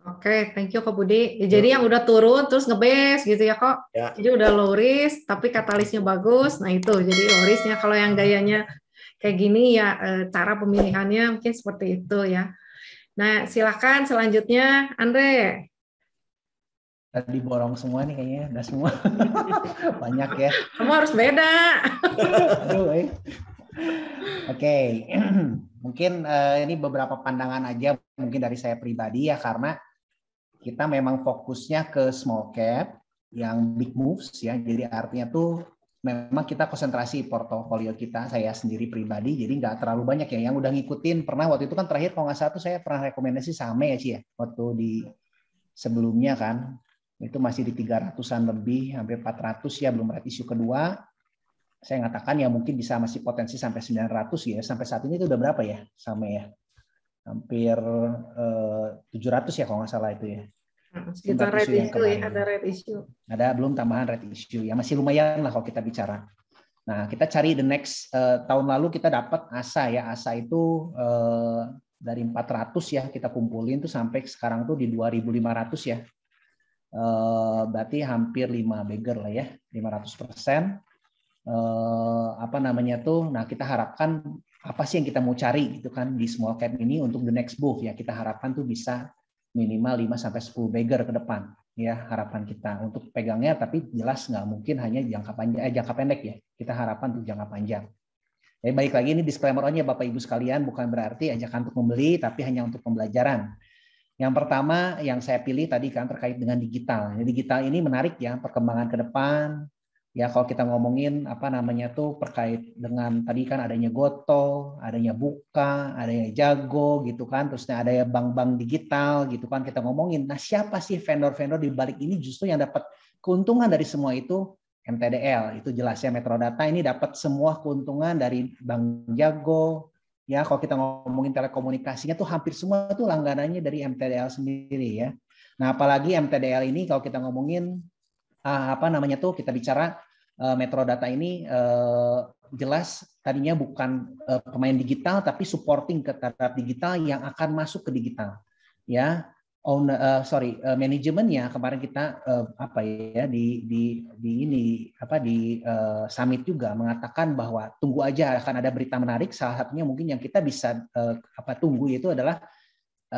Oke, thank you Kak Budi. Ya, jadi yang udah turun terus ngebase gitu ya kok. Ya. Jadi udah low risk tapi katalisnya bagus. Nah itu jadi low risknya. Kalau yang gayanya kayak gini ya cara pemilihannya mungkin seperti itu ya. Nah silakan selanjutnya Andre. Tadi borong semua nih kayaknya, udah semua. Banyak ya. Kamu harus beda. Aduh, Oke. Mungkin ini beberapa pandangan aja mungkin dari saya pribadi ya, karena kita memang fokusnya ke small cap yang big moves ya. Jadi artinya tuh memang kita konsentrasi portofolio kita, saya sendiri pribadi, jadi nggak terlalu banyak ya. Yang udah ngikutin, pernah waktu itu kan terakhir kalau nggak salah tuh saya pernah rekomendasi Same ya Ci ya, waktu di sebelumnya kan. Itu masih di 300-an lebih, hampir 400 ya, belum right issue kedua. Saya ngatakan ya mungkin bisa masih potensi sampai 900 ya. Sampai saat ini itu udah berapa ya? Sama ya. Hampir 700 ya kalau nggak salah itu ya. Sekitar red issue ya, ada red issue. Ada belum tambahan red issue. Ya masih lumayan lah kalau kita bicara. Nah, kita cari the next tahun lalu kita dapat ASA ya. ASA itu dari 400 ya kita kumpulin tuh sampai sekarang tuh di 2.500 ya. Berarti hampir 5 bagger lah ya, 500%. Nah kita harapkan apa sih yang kita mau cari gitu kan di small cap ini untuk the next move ya, kita harapkan tuh bisa minimal 5-10 bagger ke depan ya, harapan kita untuk pegangnya, tapi jelas nggak mungkin hanya jangka pendek ya, kita harapkan untuk jangka panjang. Jadi baik lagi ini disclaimer-nya Bapak Ibu sekalian, bukan berarti ajakan untuk membeli, tapi hanya untuk pembelajaran. Yang pertama yang saya pilih tadi kan terkait dengan digital. Digital ini menarik ya perkembangan ke depan. Ya kalau kita ngomongin terkait dengan tadi kan adanya Goto, adanya Buka, adanya Jago gitu kan, terus ada ya bank-bank digital gitu kan kita ngomongin. Nah, siapa sih vendor-vendor di balik ini justru yang dapat keuntungan dari semua itu? MTDL. Itu jelasnya Metrodata ini dapat semua keuntungan dari Bank Jago. Ya, kalau kita ngomongin telekomunikasinya tuh hampir semua tuh langganannya dari MTDL sendiri ya. Nah, apalagi MTDL ini kalau kita ngomongin kita bicara Metrodata ini jelas tadinya bukan pemain digital tapi supporting ke startup digital yang akan masuk ke digital. Ya, manajemennya kemarin kita di summit juga mengatakan bahwa tunggu aja akan ada berita menarik. Salah satunya mungkin yang kita bisa tunggu itu adalah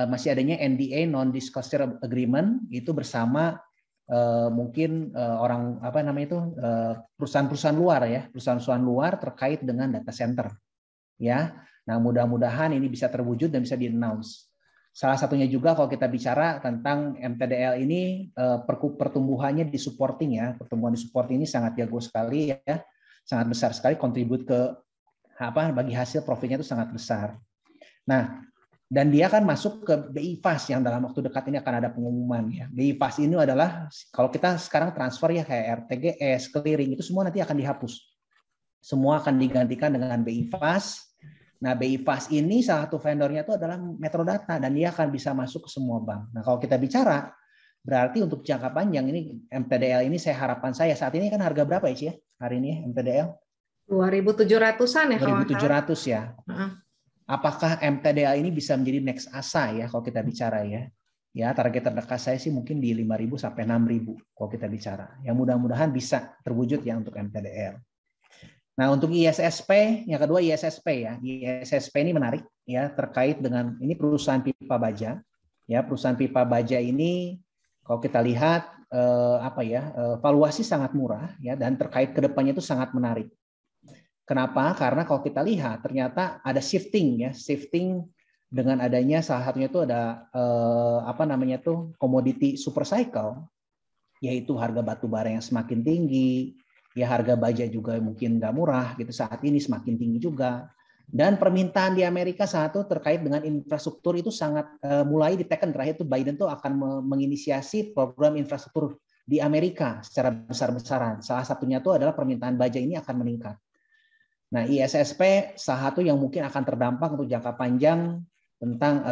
masih adanya NDA non-disclosure agreement itu bersama mungkin perusahaan-perusahaan luar ya, perusahaan-perusahaan luar terkait dengan data center ya. Nah, mudah-mudahan ini bisa terwujud dan bisa di-announce. Salah satunya juga kalau kita bicara tentang MTDL ini pertumbuhannya di supporting ya, pertumbuhan di supporting ini sangat jago sekali ya, sangat besar sekali, kontribut ke bagi hasil profitnya itu sangat besar. Nah, dan dia akan masuk ke BI Fast yang dalam waktu dekat ini akan ada pengumuman ya. BI Fast ini adalah kalau kita sekarang transfer ya kayak RTGS, clearing itu semua nanti akan dihapus. Semua akan digantikan dengan BI Fast. Nah, BI Fast ini salah satu vendornya itu adalah Metrodata dan dia akan bisa masuk ke semua bank. Nah, kalau kita bicara berarti untuk jangka panjang ini MTDL ini harapan saya saat ini kan harga berapa ya Ci ya hari ini MTDL? 2.700-an ya. 2.700 ya. Apakah MTDL ini bisa menjadi next asa ya kalau kita bicara ya? Ya, target terdekat saya sih mungkin di 5.000 sampai 6.000 kalau kita bicara. Yang mudah-mudahan bisa terwujud ya untuk MTDL. Nah, untuk ISSP, yang kedua ISSP ya. ISSP ini menarik ya terkait dengan ini perusahaan pipa baja. Ya, perusahaan pipa baja ini kalau kita lihat valuasi sangat murah ya dan terkait ke depannya itu sangat menarik. Kenapa? Karena kalau kita lihat ternyata ada shifting dengan adanya salah satunya itu ada komoditi super cycle, yaitu harga batu bara yang semakin tinggi, ya harga baja juga mungkin nggak murah gitu saat ini semakin tinggi juga. Dan permintaan di Amerika saat itu terkait dengan infrastruktur itu sangat mulai diteken. Terakhir itu Biden tuh akan menginisiasi program infrastruktur di Amerika secara besar-besaran. Salah satunya itu adalah permintaan baja ini akan meningkat. Nah, ISSP salah satu yang mungkin akan terdampak untuk jangka panjang tentang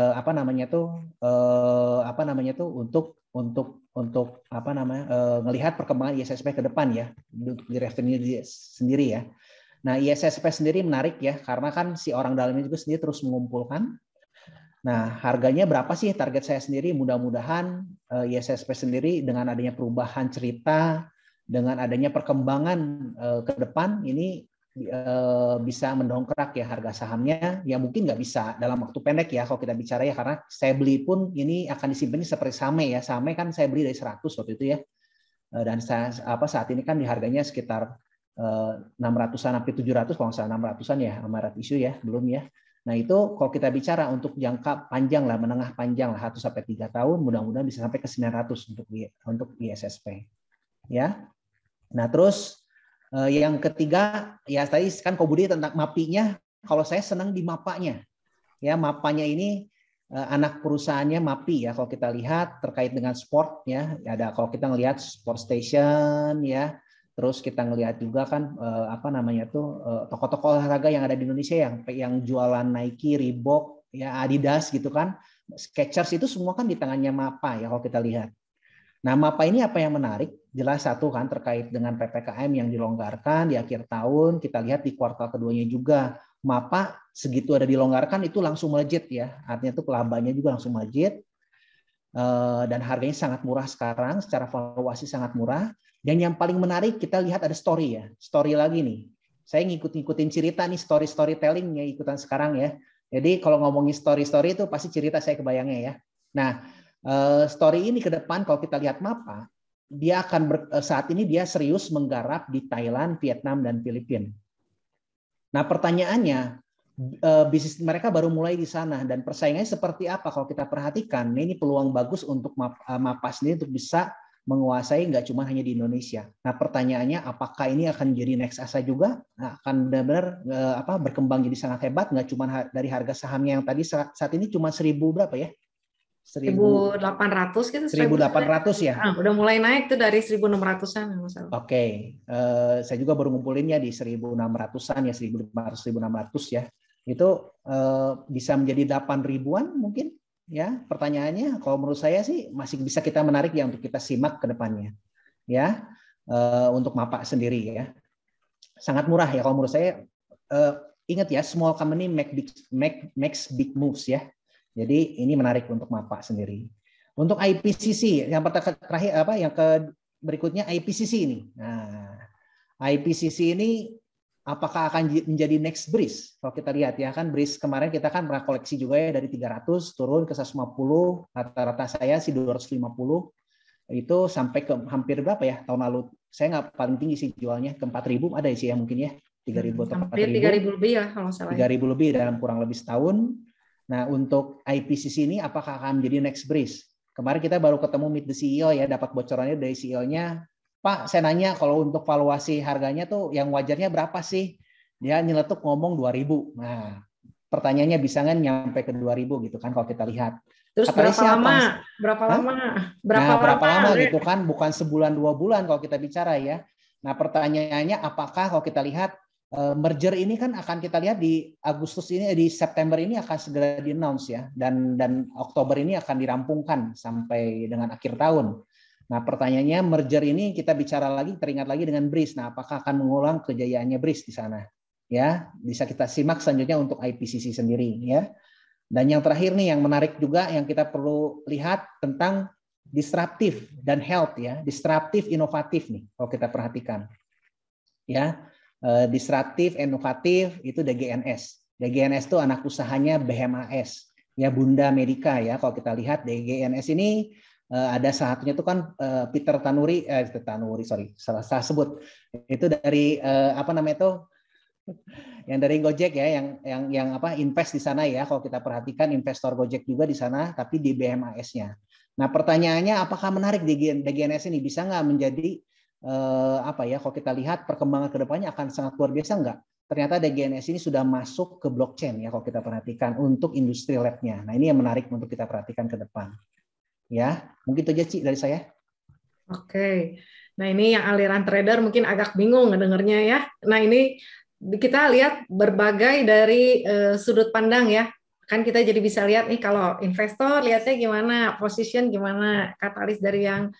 melihat perkembangan ISSP ke depan ya untuk di revenue sendiri ya. Nah, ISSP sendiri menarik ya karena kan si orang dalamnya juga sendiri terus mengumpulkan. Nah, harganya berapa sih target saya sendiri? Mudah-mudahan ISSP sendiri dengan adanya perubahan cerita, dengan adanya perkembangan ke depan ini bisa mendongkrak ya harga sahamnya. Ya mungkin nggak bisa dalam waktu pendek ya kalau kita bicara ya karena saya beli pun ini akan disimpan seperti Same ya. Same kan saya beli dari 100 waktu itu ya. Dan saat ini kan di harganya sekitar 600-an sampai 700 kalau nggak salah 600-an ya Maret isu ya belum ya. Nah itu kalau kita bicara untuk jangka panjang lah menengah panjang lah 1 sampai 3 tahun mudah-mudahan bisa sampai ke 900 untuk ISSP ya. Nah terus yang ketiga ya tadi kan Kobudi tentang MAPI-nya. Kalau saya senang di mapanya ya, mapanya ini anak perusahaannya MAPI ya kalau kita lihat terkait dengan sport ya ada kalau kita ngelihat Sport Station ya. Terus kita ngelihat juga kan toko-toko olahraga yang ada di Indonesia yang jualan Nike, Reebok, ya Adidas gitu kan, Skechers itu semua kan di tangannya MAPA ya kalau kita lihat. Nah MAPA ini apa yang menarik? Jelas satu kan terkait dengan PPKM yang dilonggarkan di akhir tahun, kita lihat di kuartal keduanya juga MAPA segitu ada dilonggarkan itu langsung melejit ya, artinya itu labanya juga langsung melejit dan harganya sangat murah sekarang, secara valuasi sangat murah. Dan yang paling menarik kita lihat ada story ya, story lagi nih. Saya ngikutin cerita nih storytelling ya ikutan sekarang ya. Jadi kalau ngomongin story itu pasti cerita saya kebayangnya ya. Nah story ini ke depan kalau kita lihat MAPA, dia akan saat ini dia serius menggarap di Thailand, Vietnam dan Filipina. Nah pertanyaannya bisnis mereka baru mulai di sana dan persaingannya seperti apa kalau kita perhatikan? Ini peluang bagus untuk MAPA sendiri untuk bisa menguasai nggak cuma hanya di Indonesia. Nah pertanyaannya apakah ini akan jadi next asa juga? Nah, akan benar-benar berkembang jadi sangat hebat nggak cuma dari harga sahamnya yang tadi saat ini cuma 1.000 berapa ya? 1.800 gitu. 1.800 ya. Udah mulai naik tuh dari 1.600-an. Oke. Saya juga baru ngumpulinnya di 1.600-an ya 1.500-1.600 ya. Itu bisa menjadi 8.000-an mungkin. Ya, pertanyaannya kalau menurut saya sih masih bisa kita menarik ya untuk kita simak ke depannya. Ya, untuk MAPA sendiri ya. Sangat murah ya kalau menurut saya. Ingat ya, small company makes big moves ya. Jadi ini menarik untuk MAPA sendiri. Untuk IPCC yang terakhir yang berikutnya IPCC ini. Nah, IPCC ini apakah akan menjadi next BRIS? Kalau kita lihat ya kan BRIS kemarin kita kan pernah koleksi juga ya dari 300 turun ke 150, rata-rata saya sih 250 itu sampai ke hampir berapa ya tahun lalu? Saya nggak paling tinggi sih jualnya ke 4.000 ada sih ya mungkin ya 3.000 atau 4.000. Hampir 3.000 lebih ya kalau salah. 3.000 lebih dalam kurang lebih setahun. Nah untuk IPCC ini apakah akan menjadi next BRIS? Kemarin kita baru ketemu meet the CEO ya, dapat bocorannya dari CEO-nya. Pak, saya nanya kalau untuk valuasi harganya tuh yang wajarnya berapa sih? Dia nyeletuk ngomong 2.000. Nah, pertanyaannya bisa nggak nyampe ke 2.000 gitu kan kalau kita lihat. Terus berapa lama? Berapa lama gitu kan? Bukan sebulan 2 bulan kalau kita bicara ya. Nah, pertanyaannya apakah kalau kita lihat merger ini kan akan kita lihat di Agustus ini, di September ini akan segera di-announce ya, dan Oktober ini akan dirampungkan sampai dengan akhir tahun. Nah pertanyaannya merger ini kita bicara lagi, teringat lagi dengan BRIS. Nah apakah akan mengulang kejayaannya BRIS di sana? Ya bisa kita simak selanjutnya untuk IPCC sendiri ya. Dan yang terakhir nih yang menarik juga yang kita perlu lihat tentang disruptif dan health ya, disruptif inovatif nih kalau kita perhatikan ya. Disruptif, inovatif itu DGNS. DGNS itu anak usahanya BHMAS, ya Bunda Medica ya. Kalau kita lihat DGNS ini ada salah satunya itu kan Peter Tanuri, salah sebut itu dari apa namanya itu, yang dari Gojek ya, yang invest di sana ya. Kalau kita perhatikan investor Gojek juga di sana, tapi di BHMAS-nya. Nah pertanyaannya apakah menarik DGNS ini bisa nggak menjadi kalau kita lihat perkembangan kedepannya akan sangat luar biasa nggak? Ternyata DGNS ini sudah masuk ke blockchain ya kalau kita perhatikan untuk industri lab-nya. Nah ini yang menarik untuk kita perhatikan ke depan. Ya, mungkin itu aja Ci dari saya. Oke, nah ini yang aliran trader mungkin agak bingung ngedengernya ya. Nah ini kita lihat berbagai dari sudut pandang ya. Kan kita jadi bisa lihat nih kalau investor lihatnya gimana, position gimana, katalis dari yang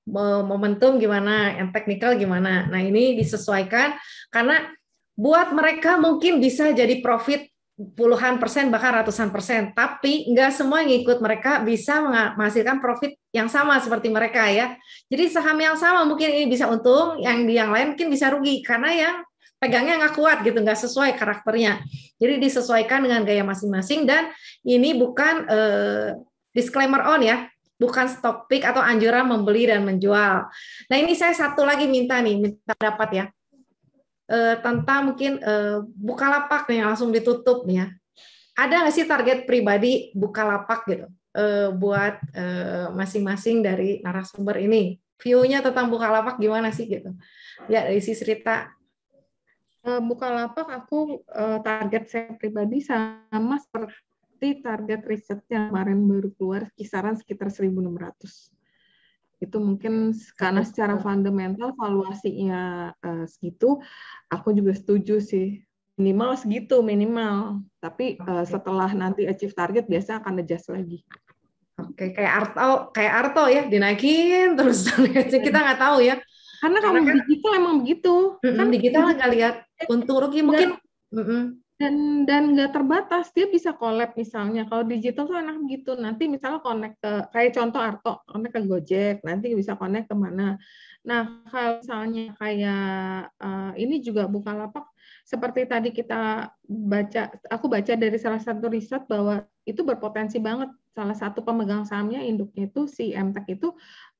momentum gimana, yang teknikal gimana. Nah ini disesuaikan karena buat mereka mungkin bisa jadi profit puluhan persen bahkan ratusan persen, tapi nggak semua yang ikut mereka bisa menghasilkan profit yang sama seperti mereka ya. Jadi saham yang sama mungkin ini bisa untung, yang lain mungkin bisa rugi karena yang pegangnya nggak kuat gitu, nggak sesuai karakternya. Jadi disesuaikan dengan gaya masing-masing dan ini bukan disclaimer on ya. Bukan stock pick atau anjuran membeli dan menjual. Nah ini saya satu lagi minta pendapat ya tentang mungkin Bukalapak nih langsung ditutup nih ya. Ada nggak sih target pribadi Bukalapak gitu buat masing-masing dari narasumber ini? View-nya tentang Bukalapak gimana sih gitu? Ya dari Sis Rita. Bukalapak aku target saya pribadi sama seperti target riset yang kemarin baru keluar kisaran sekitar 1.600. Itu mungkin karena secara fundamental valuasinya segitu, aku juga setuju sih. Minimal segitu, minimal. Tapi setelah nanti achieve target biasa akan adjust lagi. Oke, kayak Arto ya, dinaikin terus kita nggak tahu ya. Karena kalau digital emang begitu. Kan digital nggak lihat untung rugi mungkin. Dan nggak terbatas, dia bisa collab misalnya. Kalau digital tuh enak gitu, nanti misalnya connect ke, kayak contoh Arto, connect ke Gojek, nanti bisa connect kemana. Nah, kalau misalnya kayak ini juga Bukalapak, seperti tadi aku baca dari salah satu riset bahwa itu berpotensi banget. Salah satu pemegang sahamnya, induknya itu, si MTech itu,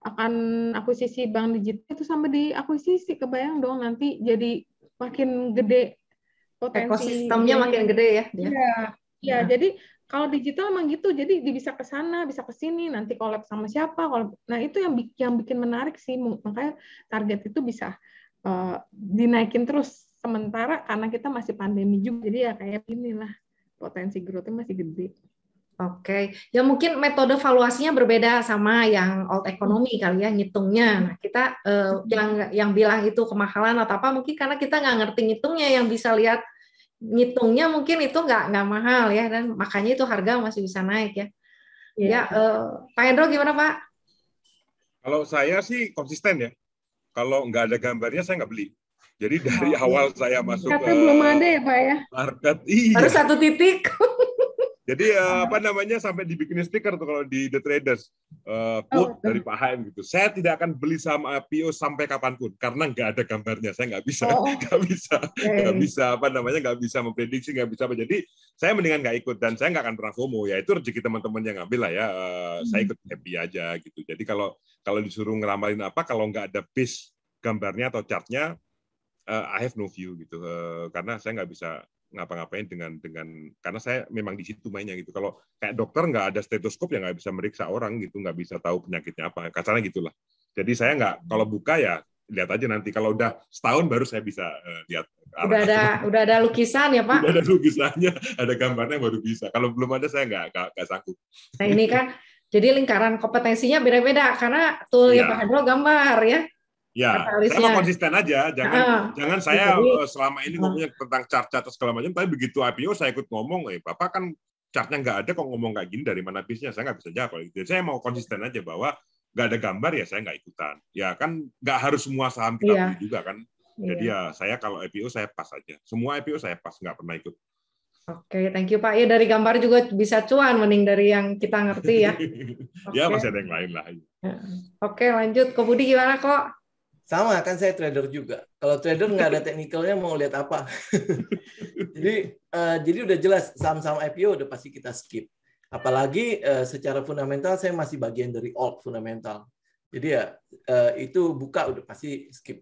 akan akuisisi bank digital itu sampai diakuisisi, kebayang dong nanti jadi makin gede. Potensi ekosistemnya makin gede ya. Iya, jadi kalau digital emang gitu, jadi bisa ke sana, bisa ke sini, nanti collab sama siapa. Nah itu yang bikin menarik sih, makanya target itu bisa dinaikin terus. Sementara karena kita masih pandemi juga, jadi ya kayak inilah potensi growth-nya masih gede. Oke, ya mungkin metode valuasinya berbeda sama yang old economy kali ya ngitungnya. Nah, kita yang bilang itu kemahalan atau apa mungkin karena kita nggak ngerti ngitungnya, yang bisa lihat ngitungnya mungkin itu nggak mahal ya, dan makanya itu harga masih bisa naik ya. Ya, Pak Hendro gimana Pak? Kalau saya sih konsisten ya. Kalau nggak ada gambarnya saya nggak beli. Jadi dari awal saya masuk belum ada ya Pak ya? Market, iya. Baru 1 titik. Jadi apa namanya sampai dibikin stiker tuh kalau di The Traders, quote dari Pak HM gitu. Saya tidak akan beli saham IPO sampai kapanpun karena nggak ada gambarnya. Saya nggak bisa, nggak bisa apa namanya, nggak bisa memprediksi, nggak bisa apa. Jadi saya mendingan nggak ikut dan saya nggak akan pernah FOMO. Ya itu rezeki teman-teman yang ngambil lah ya. Saya ikut happy aja gitu. Jadi kalau disuruh ngeramalin apa, kalau nggak ada base gambarnya atau chartnya, I have no view gitu. Karena saya nggak bisa ngapa-ngapain dengan karena saya memang di situ mainnya gitu. Kalau kayak dokter nggak ada stetoskop ya nggak bisa meriksa orang gitu, nggak bisa tahu penyakitnya apa, kasarnya gitulah. Jadi saya nggak, kalau buka ya lihat aja nanti, kalau udah setahun baru saya bisa lihat. Udah ada lukisan ya Pak? Udah ada lukisannya, ada gambarnya baru bisa. Kalau belum ada saya nggak sanggup. Nah ini kan jadi lingkaran kompetensinya beda-beda karena toolnya Pak Hendro gambar ya. Ya, saya mau konsisten aja, jangan saya selama ini ngomongnya tentang chart-chart atau segala macam, tapi begitu IPO saya ikut ngomong, Bapak kan chartnya nggak ada, kok ngomong kayak gini, dari mana bisnya, saya nggak bisa jawab. Jadi saya mau konsisten aja bahwa nggak ada gambar ya saya nggak ikutan. Ya kan nggak harus semua saham kita beli juga kan. Jadi ya saya kalau IPO saya pas aja, semua IPO saya pas, nggak pernah ikut. Oke, thank you Pak. Ya dari gambar juga bisa cuan, mending dari yang kita ngerti ya. Ya masih ada yang lain lah. Oke, lanjut. Kok Budi gimana kok? Sama, kan saya trader juga. Kalau trader nggak ada teknikalnya mau lihat apa. Jadi udah jelas saham-saham IPO udah pasti kita skip. Apalagi secara fundamental saya masih bagian dari alt fundamental. Jadi ya itu buka udah pasti skip.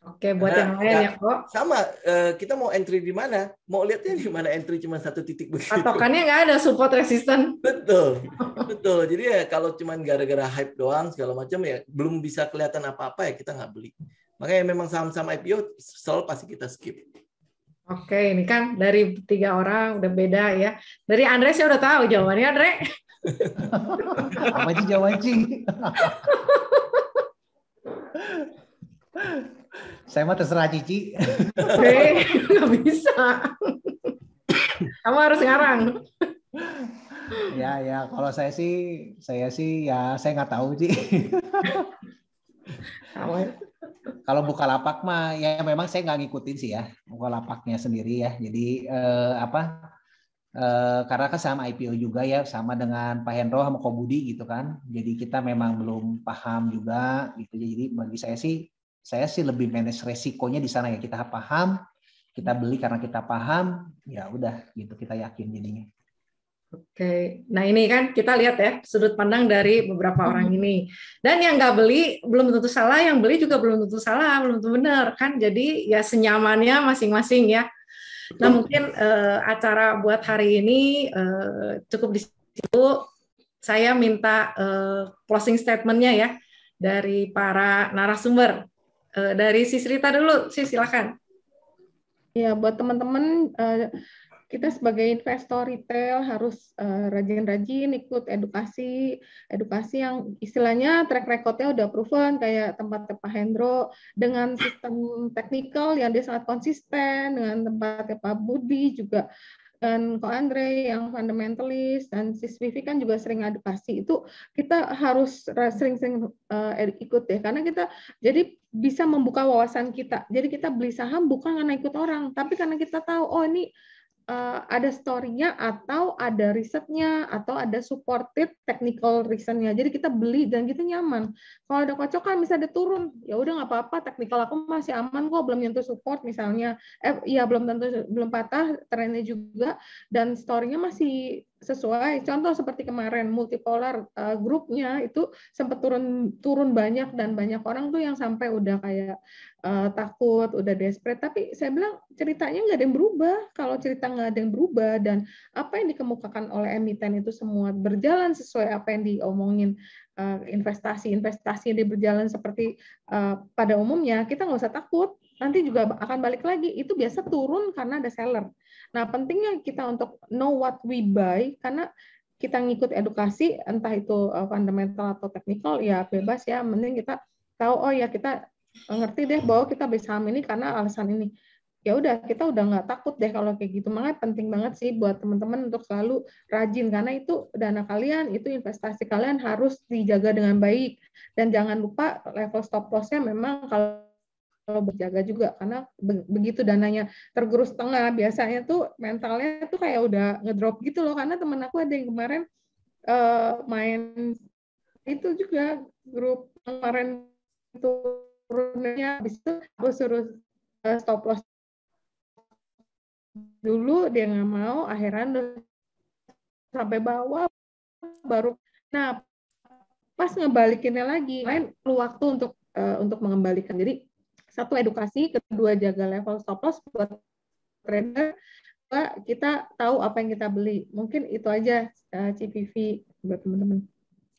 Oke, buat yang lain ya kok. Sama, kita mau entry di mana? Mau lihatnya di mana entry cuma satu titik begitu. Patokannya nggak ada support resisten. Betul. Jadi ya kalau cuma gara-gara hype doang segala macam ya belum bisa kelihatan apa-apa ya kita nggak beli. Makanya memang saham-saham IPO selalu pasti kita skip. Oke, ini kan dari 3 orang udah beda ya. Dari Andre saya udah tahu jawabannya, Andre. Apa sih jawabannya? Saya mah terserah Cici. Nggak bisa. Kamu harus ngarang. Ya, kalau saya sih ya saya nggak tahu Ci. Kalau Bukalapak mah ya memang saya nggak ngikutin sih ya Bukalapaknya sendiri ya. Jadi karena kan saham IPO juga ya, sama dengan Pak Hendro sama Ko Budi gitu kan. Jadi kita memang belum paham juga gitu. Jadi bagi saya sih lebih manage resikonya di sana ya. Kita paham, kita beli karena kita paham, ya udah gitu kita yakin jadinya. Oke, nah ini kan kita lihat ya sudut pandang dari beberapa orang ini. Dan yang nggak beli belum tentu salah, yang beli juga belum tentu salah, belum tentu benar kan. Jadi ya senyamannya masing-masing ya. Nah mungkin acara buat hari ini cukup di situ. Saya minta closing statement-nya ya dari para narasumber. Dari Sis Rita dulu, Sis silakan. Ya, buat teman-teman, kita sebagai investor retail harus rajin-rajin ikut edukasi yang istilahnya track record-nya udah proven, kayak tempatnya Pak Hendro dengan sistem teknikal yang dia sangat konsisten, dengan tempatnya Pak Budi juga, dan Ko Andre yang fundamentalis, dan Sis Vivi kan juga sering edukasi. Itu kita harus sering-sering ikut ya, karena kita jadi bisa membuka wawasan kita. Jadi kita beli saham bukan karena ikut orang, tapi karena kita tahu, oh ini ada story-nya atau ada risetnya atau ada supported technical reason-nya. Jadi kita beli dan kita nyaman. Kalau ada kocokan misalnya dia turun, ya udah nggak apa-apa, technical aku masih aman kok, belum nyentuh support misalnya. Belum patah trennya juga, dan story-nya masih sesuai. Contoh seperti kemarin multipolar grupnya itu sempat turun banyak, dan banyak orang tuh yang sampai udah kayak takut, udah desperate. Tapi saya bilang ceritanya nggak ada yang berubah. Kalau cerita nggak ada yang berubah dan apa yang dikemukakan oleh emiten itu semua berjalan sesuai apa yang diomongin, investasi yang berjalan seperti pada umumnya, kita nggak usah takut. Nanti juga akan balik lagi. Itu biasa turun karena ada seller. Nah, pentingnya kita untuk know what we buy, karena kita ngikut edukasi, entah itu fundamental atau technical, ya bebas ya. Mending kita tahu, oh ya kita ngerti deh bahwa kita beli saham ini karena alasan ini. Ya udah, kita udah nggak takut deh kalau kayak gitu. Makanya penting banget sih buat teman-teman untuk selalu rajin, karena itu dana kalian, itu investasi kalian harus dijaga dengan baik. Dan jangan lupa level stop loss-nya memang kalau berjaga juga, karena begitu dananya tergerus tengah, biasanya tuh mentalnya tuh kayak udah ngedrop gitu loh. Karena temen aku ada yang kemarin main itu juga grup kemarin turunnya, habis itu aku suruh stop loss dulu, dia nggak mau, akhirnya sampai bawah baru. Nah, pas ngebalikinnya lagi, lain perlu waktu untuk mengembalikan. Jadi satu edukasi, kedua jaga level stop loss buat trader, kita tahu apa yang kita beli. Mungkin itu aja CPV buat teman-teman.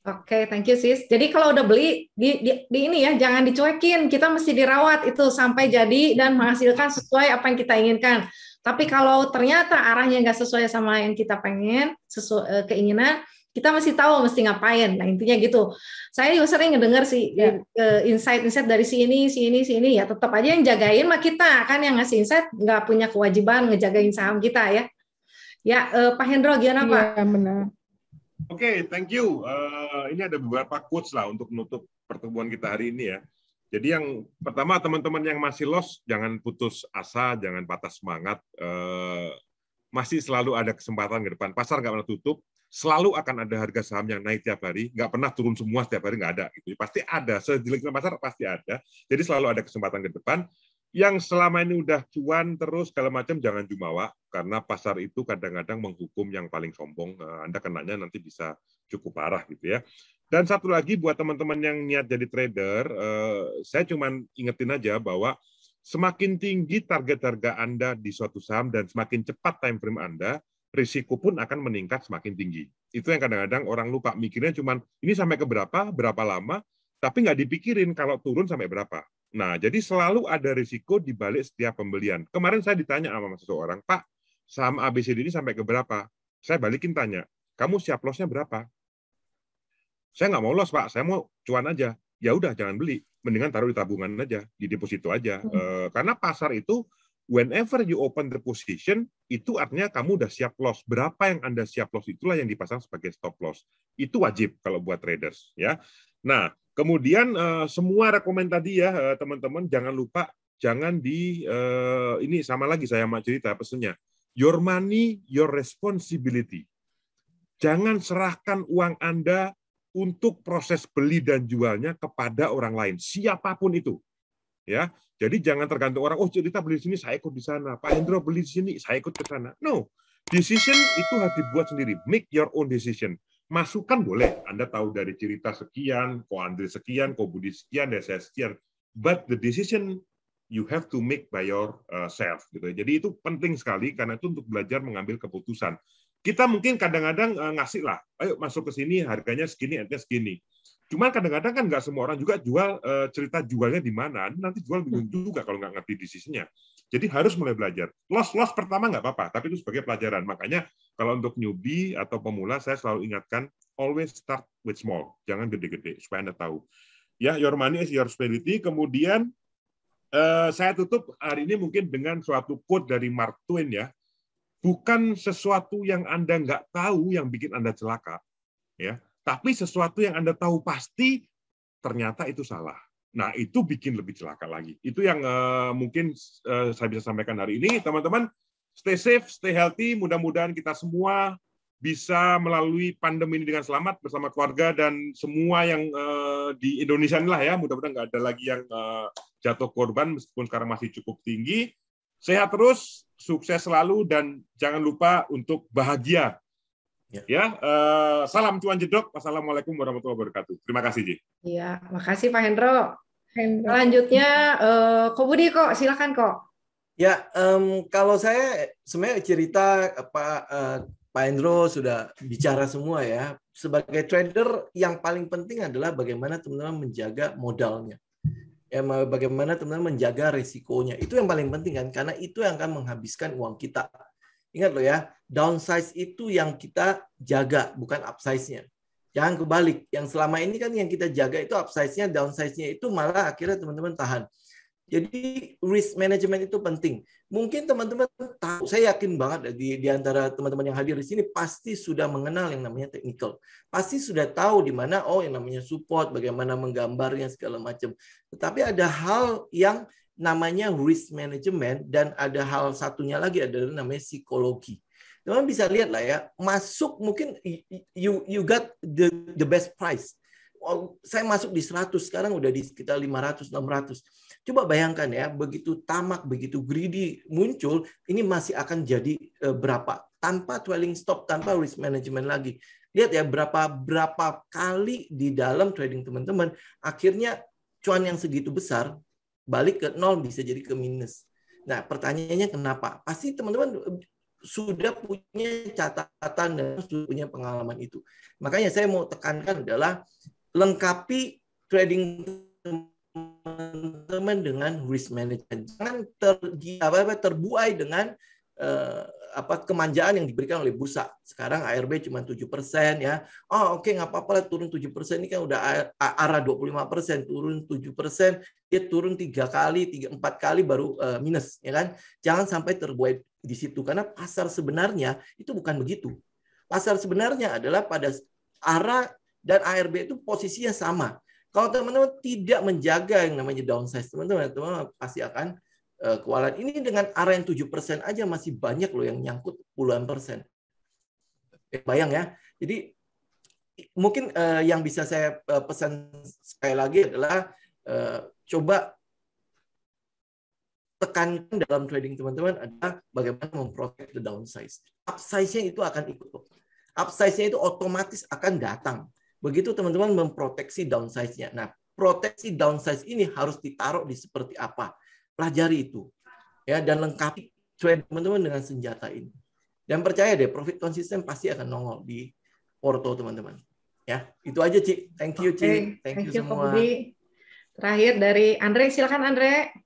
Oke, thank you sis. Jadi kalau udah beli di ini ya, jangan dicuekin. Kita mesti dirawat itu sampai jadi dan menghasilkan sesuai apa yang kita inginkan. Tapi kalau ternyata arahnya nggak sesuai sama yang kita pengen, sesuai keinginan, kita mesti tahu mesti ngapain. Nah intinya gitu. Saya juga sering ngedengar sih insight-insight dari sini, ya. Tetap aja yang jagain mah kita, kan yang ngasih insight nggak punya kewajiban ngejagain saham kita ya. Ya, Pak Hendro gimana Pak? Iya benar. Oke, thank you. Ini ada beberapa quotes lah untuk menutup pertemuan kita hari ini ya. Jadi yang pertama, teman-teman yang masih loss, jangan putus asa, jangan patah semangat. Masih selalu ada kesempatan ke depan. Pasar nggak pernah tutup. Selalu akan ada harga saham yang naik tiap hari. Nggak pernah turun semua setiap hari, nggak ada. Gitu. Pasti ada. Sejelek pasar pasti ada. Jadi selalu ada kesempatan ke depan. Yang selama ini udah cuan terus segala macam, jangan jumawa. Karena pasar itu kadang-kadang menghukum yang paling sombong. Anda kenanya nanti bisa cukup parah gitu ya. Dan satu lagi buat teman-teman yang niat jadi trader, saya cuma ingetin aja bahwa semakin tinggi target harga Anda di suatu saham dan semakin cepat time frame Anda, risiko pun akan meningkat semakin tinggi. Itu yang kadang-kadang orang lupa, mikirnya cuma ini sampai ke berapa lama, tapi nggak dipikirin kalau turun sampai berapa. Nah, jadi selalu ada risiko di balik setiap pembelian. Kemarin saya ditanya sama seseorang, Pak, saham ABCD ini sampai ke berapa? Saya balikin tanya, kamu siap loss-nya berapa? Saya nggak mau loss, Pak, saya mau cuan aja. Ya udah, jangan beli. Mendingan taruh di tabungan aja, di deposito aja. Karena pasar itu, whenever you open the position, itu artinya kamu udah siap loss. Berapa yang Anda siap loss, itulah yang dipasang sebagai stop loss. Itu wajib kalau buat traders. Ya. Nah, kemudian semua rekomend tadi ya, teman-teman, jangan lupa, jangan ini sama lagi saya mau cerita pesannya. Your money, your responsibility. Jangan serahkan uang Anda untuk proses beli dan jualnya kepada orang lain, siapapun itu. Ya, jadi jangan tergantung orang, oh cerita beli di sini, saya ikut di sana. Pak Hendro beli di sini, saya ikut ke sana. No, decision itu harus dibuat sendiri. Make your own decision. Masukan boleh, Anda tahu dari cerita sekian, kok Andre sekian, kok Budi sekian, dan saya sekian. But the decision you have to make by yourself. Gitu. Jadi itu penting sekali, karena itu untuk belajar mengambil keputusan. Kita mungkin kadang-kadang ngasih lah, ayo masuk ke sini, harganya segini, entnya segini. Cuman kadang-kadang kan nggak semua orang juga jual, cerita jualnya di mana, nanti jual bingung juga kalau nggak ngerti decision-nya. Jadi harus mulai belajar. Loss pertama nggak apa-apa, tapi itu sebagai pelajaran. Makanya kalau untuk newbie atau pemula, saya selalu ingatkan, always start with small. Jangan gede-gede, supaya Anda tahu. Ya, your money is your responsibility. Kemudian, saya tutup hari ini mungkin dengan suatu quote dari Mark Twain ya. Bukan sesuatu yang Anda nggak tahu yang bikin Anda celaka, ya. Tapi sesuatu yang Anda tahu pasti ternyata itu salah. Nah, itu bikin lebih celaka lagi. Itu yang mungkin saya bisa sampaikan hari ini, teman-teman. Stay safe, stay healthy. Mudah-mudahan kita semua bisa melalui pandemi ini dengan selamat bersama keluarga dan semua yang di Indonesia inilah ya. Mudah-mudahan nggak ada lagi yang jatuh korban meskipun sekarang masih cukup tinggi. Sehat terus, sukses selalu, dan jangan lupa untuk bahagia. Ya, salam cuan jedok. Wassalamualaikum warahmatullahi wabarakatuh. Terima kasih, Ji. Iya, makasih Pak Hendro. Selanjutnya, Ko Budi kok, silakan kok. Ya, kalau saya sebenarnya cerita Pak Hendro sudah bicara semua ya. Sebagai trader, yang paling penting adalah bagaimana teman-teman menjaga modalnya. Ya, bagaimana teman-teman menjaga risikonya. Itu yang paling penting kan, karena itu yang akan menghabiskan uang kita. Ingat loh ya, downsize itu yang kita jaga, bukan upsize-nya. Jangan kebalik. Yang selama ini kan yang kita jaga itu upsize-nya, downsize-nya itu malah akhirnya teman-teman tahan. Jadi risk management itu penting. Mungkin teman-teman tahu, saya yakin banget di antara teman-teman yang hadir di sini pasti sudah mengenal yang namanya technical. Pasti sudah tahu di mana yang namanya support, bagaimana menggambarnya segala macam. Tetapi ada hal yang namanya risk management, dan ada hal satunya lagi adalah namanya psikologi. Teman bisa lihat lah ya, masuk mungkin you got the best price. Oh, saya masuk di 100, sekarang udah di sekitar 500, 600. Coba bayangkan ya, begitu tamak, begitu greedy muncul, ini masih akan jadi berapa? Tanpa trailing stop, tanpa risk management lagi. Lihat ya, berapa kali di dalam trading teman-teman, akhirnya cuan yang segitu besar, balik ke nol, bisa jadi ke minus. Nah, pertanyaannya kenapa? Pasti teman-teman sudah punya catatan dan sudah punya pengalaman itu. Makanya saya mau tekankan adalah lengkapi trading teman-teman dengan risk management. Jangan terbuai dengan kemanjaan yang diberikan oleh bursa. Sekarang ARB cuma 7% ya. Oh oke, nggak apa-apa lah turun 7%, ini kan udah arah 25%, turun 7%, dia turun 3 kali, 4 kali baru minus, ya kan? Jangan sampai terbuai di situ, karena pasar sebenarnya itu bukan begitu. Pasar sebenarnya adalah pada arah dan ARB itu posisinya sama. Kalau teman-teman tidak menjaga yang namanya downsize, teman-teman pasti akan kewalahan. Ini dengan arah yang 7% aja masih banyak loh yang nyangkut puluhan persen. Bayang ya. Jadi mungkin yang bisa saya pesan sekali lagi adalah coba tekankan dalam trading teman-teman adalah bagaimana memprotect the downsize. Upsize-nya itu akan ikut. Upsize-nya itu otomatis akan datang. Begitu teman-teman memproteksi downsize-nya. Nah, proteksi downsize ini harus ditaruh di seperti apa? Pelajari itu. Ya, dan lengkapi trade teman-teman dengan senjata ini. Dan percaya deh, profit konsisten pasti akan nongol di porto teman-teman. Ya, itu aja, Ci. Thank you, Ci. Thank you semua. Terakhir dari Andre, silakan Andre.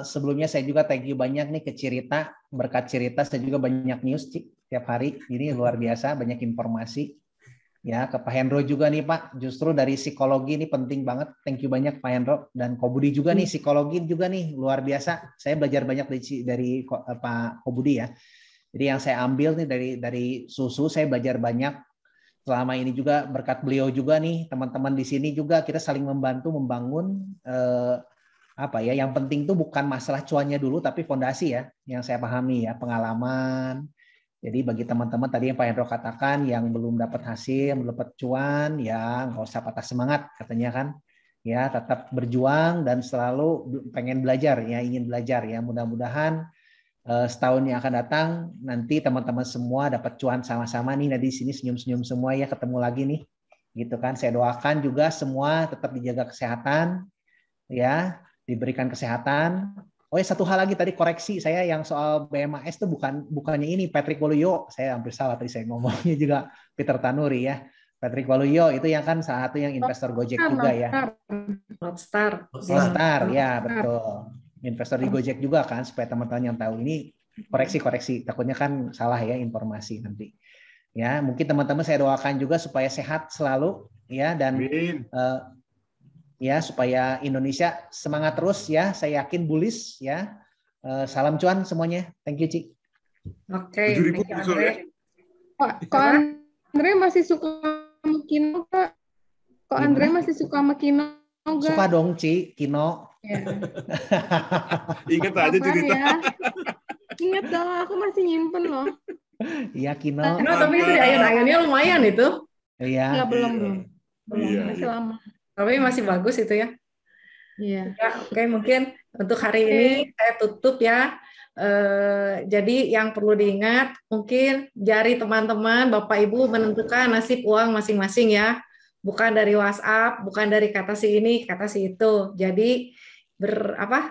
Sebelumnya saya juga thank you banyak nih ke Cirita. Berkat Cirita saya juga banyak news, Ci, tiap hari. Ini luar biasa, banyak informasi. Ya, ke Pak Hendro juga nih Pak, justru dari psikologi ini penting banget. Thank you banyak Pak Hendro, dan Kobudi juga nih, psikologi juga nih luar biasa. Saya belajar banyak dari Pak Kobudi ya. Jadi yang saya ambil nih dari Susu, saya belajar banyak. Selama ini juga berkat beliau juga nih, teman-teman di sini juga kita saling membantu membangun yang penting tuh bukan masalah cuannya dulu, tapi fondasi ya, yang saya pahami ya, pengalaman. Jadi bagi teman-teman tadi yang Pak Hendro katakan yang belum dapat hasil, belum dapat cuan, ya nggak usah patah semangat katanya kan. Ya tetap berjuang dan selalu pengen belajar ya, ingin belajar ya. Mudah-mudahan setahun yang akan datang nanti teman-teman semua dapat cuan sama-sama nih. Nah di sini senyum-senyum semua ya, ketemu lagi nih. Gitu kan. Saya doakan juga semua tetap dijaga kesehatan ya, diberikan kesehatan. Oh ya, satu hal lagi tadi koreksi saya yang soal BMAS itu bukannya ini Patrick Waluyo, saya hampir salah tadi saya ngomongnya juga Peter Tanuri ya. Patrick Waluyo itu yang kan salah satu yang investor Gojek juga ya. Lotstar Ya betul. Investor di Gojek juga kan, supaya teman-teman yang tahu ini koreksi takutnya kan salah ya informasi nanti. Ya mungkin teman-teman saya doakan juga supaya sehat selalu ya, dan ya supaya Indonesia semangat terus ya, saya yakin bullish ya. Salam cuan semuanya. Thank you, Ci. Oke. 7.000 Andre. Kok Andre masih suka sama Kino, Kak? Kok Andre masih suka sama Kino enggak? Suka dong, Ci, Kino. Ya. Ingat aja cerita. Ya. Ingat dong, aku masih nyimpen loh. Iya, Kino. Tapi itu ayun-ayunnya lumayan itu. Iya. Ya, belum. Masih lama. Tapi masih bagus itu ya. Iya. Ya, oke, mungkin untuk hari ini saya tutup ya. Jadi yang perlu diingat, mungkin jari teman-teman, Bapak Ibu menentukan nasib uang masing-masing ya. Bukan dari WhatsApp, bukan dari kata si ini, kata si itu. Jadi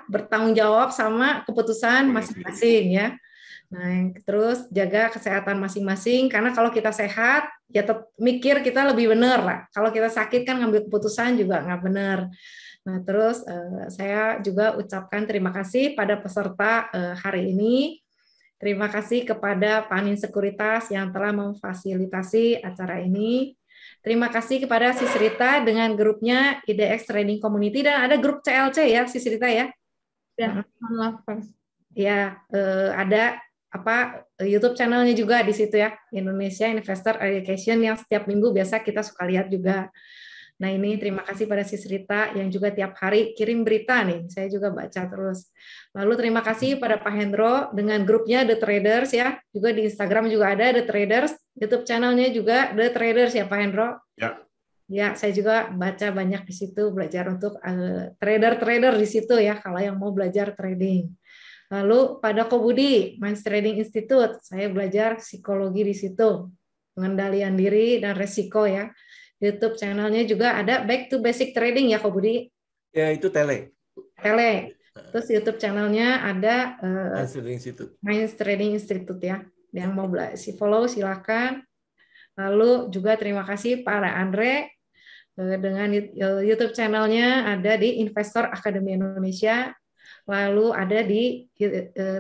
bertanggung jawab sama keputusan masing-masing ya. Nah, terus jaga kesehatan masing-masing, karena kalau kita sehat, ya mikir kita lebih benar lah. Kalau kita sakit kan ngambil keputusan juga nggak benar. Nah, terus saya juga ucapkan terima kasih pada peserta hari ini. Terima kasih kepada Panin Sekuritas yang telah memfasilitasi acara ini. Terima kasih kepada Sisrita dengan grupnya IDX Trading Community, dan ada grup CLC ya, Sisrita ya. Ya, maaf, Pak. Ya, ada YouTube channelnya juga di situ ya, Indonesia Investor Education, yang setiap minggu biasa kita suka lihat juga. Nah ini terima kasih pada Sis Rita yang juga tiap hari kirim berita nih, saya juga baca terus. Lalu terima kasih pada Pak Hendro dengan grupnya The Traders ya, juga di Instagram juga ada The Traders, YouTube channelnya juga The Traders ya Pak Hendro. Ya. Ya, saya juga baca banyak di situ, belajar untuk trader-trader di situ ya, kalau yang mau belajar trading. Lalu pada Kobudi, Minds Trading Institute, saya belajar psikologi di situ, pengendalian diri dan resiko ya. YouTube channelnya juga ada Back to Basic Trading ya Kobudi. Ya, itu tele. Terus YouTube channelnya ada Minds Trading Institute. Minds Trading Institute ya. Yang mau follow silakan. Lalu juga terima kasih para Andre dengan YouTube channelnya ada di Investor Academy Indonesia, lalu ada di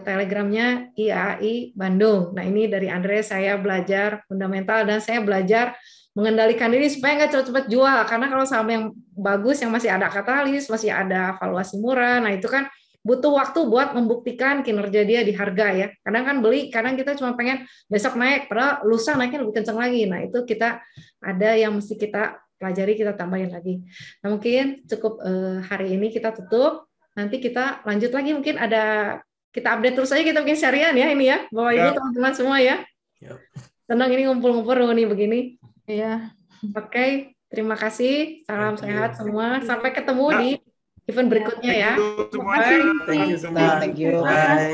Telegramnya IAI Bandung. Nah ini dari Andre saya belajar fundamental dan saya belajar mengendalikan diri supaya nggak cepat-cepat jual, karena kalau saham yang bagus yang masih ada katalis, masih ada valuasi murah, nah itu kan butuh waktu buat membuktikan kinerja dia di harga ya. Kadang kan beli, kadang kita cuma pengen besok naik, padahal lusa naiknya lebih kencang lagi. Nah itu kita ada yang mesti kita pelajari, kita tambahin lagi. Nah mungkin cukup hari ini kita tutup. Nanti kita lanjut lagi, mungkin ada kita update terus aja, kita mungkin syarian ya ini ya, Bapak Ibu teman-teman semua ya. Senang ini ngumpul-ngumpul nih begini. Iya. Oke, terima kasih. Salam sehat semua. Sampai ketemu di event berikutnya ya. Thank you semua. Thank you. Bye.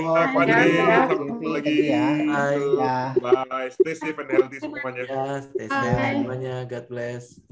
Bye. Stay safe and healthy semuanya. Ya, stay safe semuanya. God bless.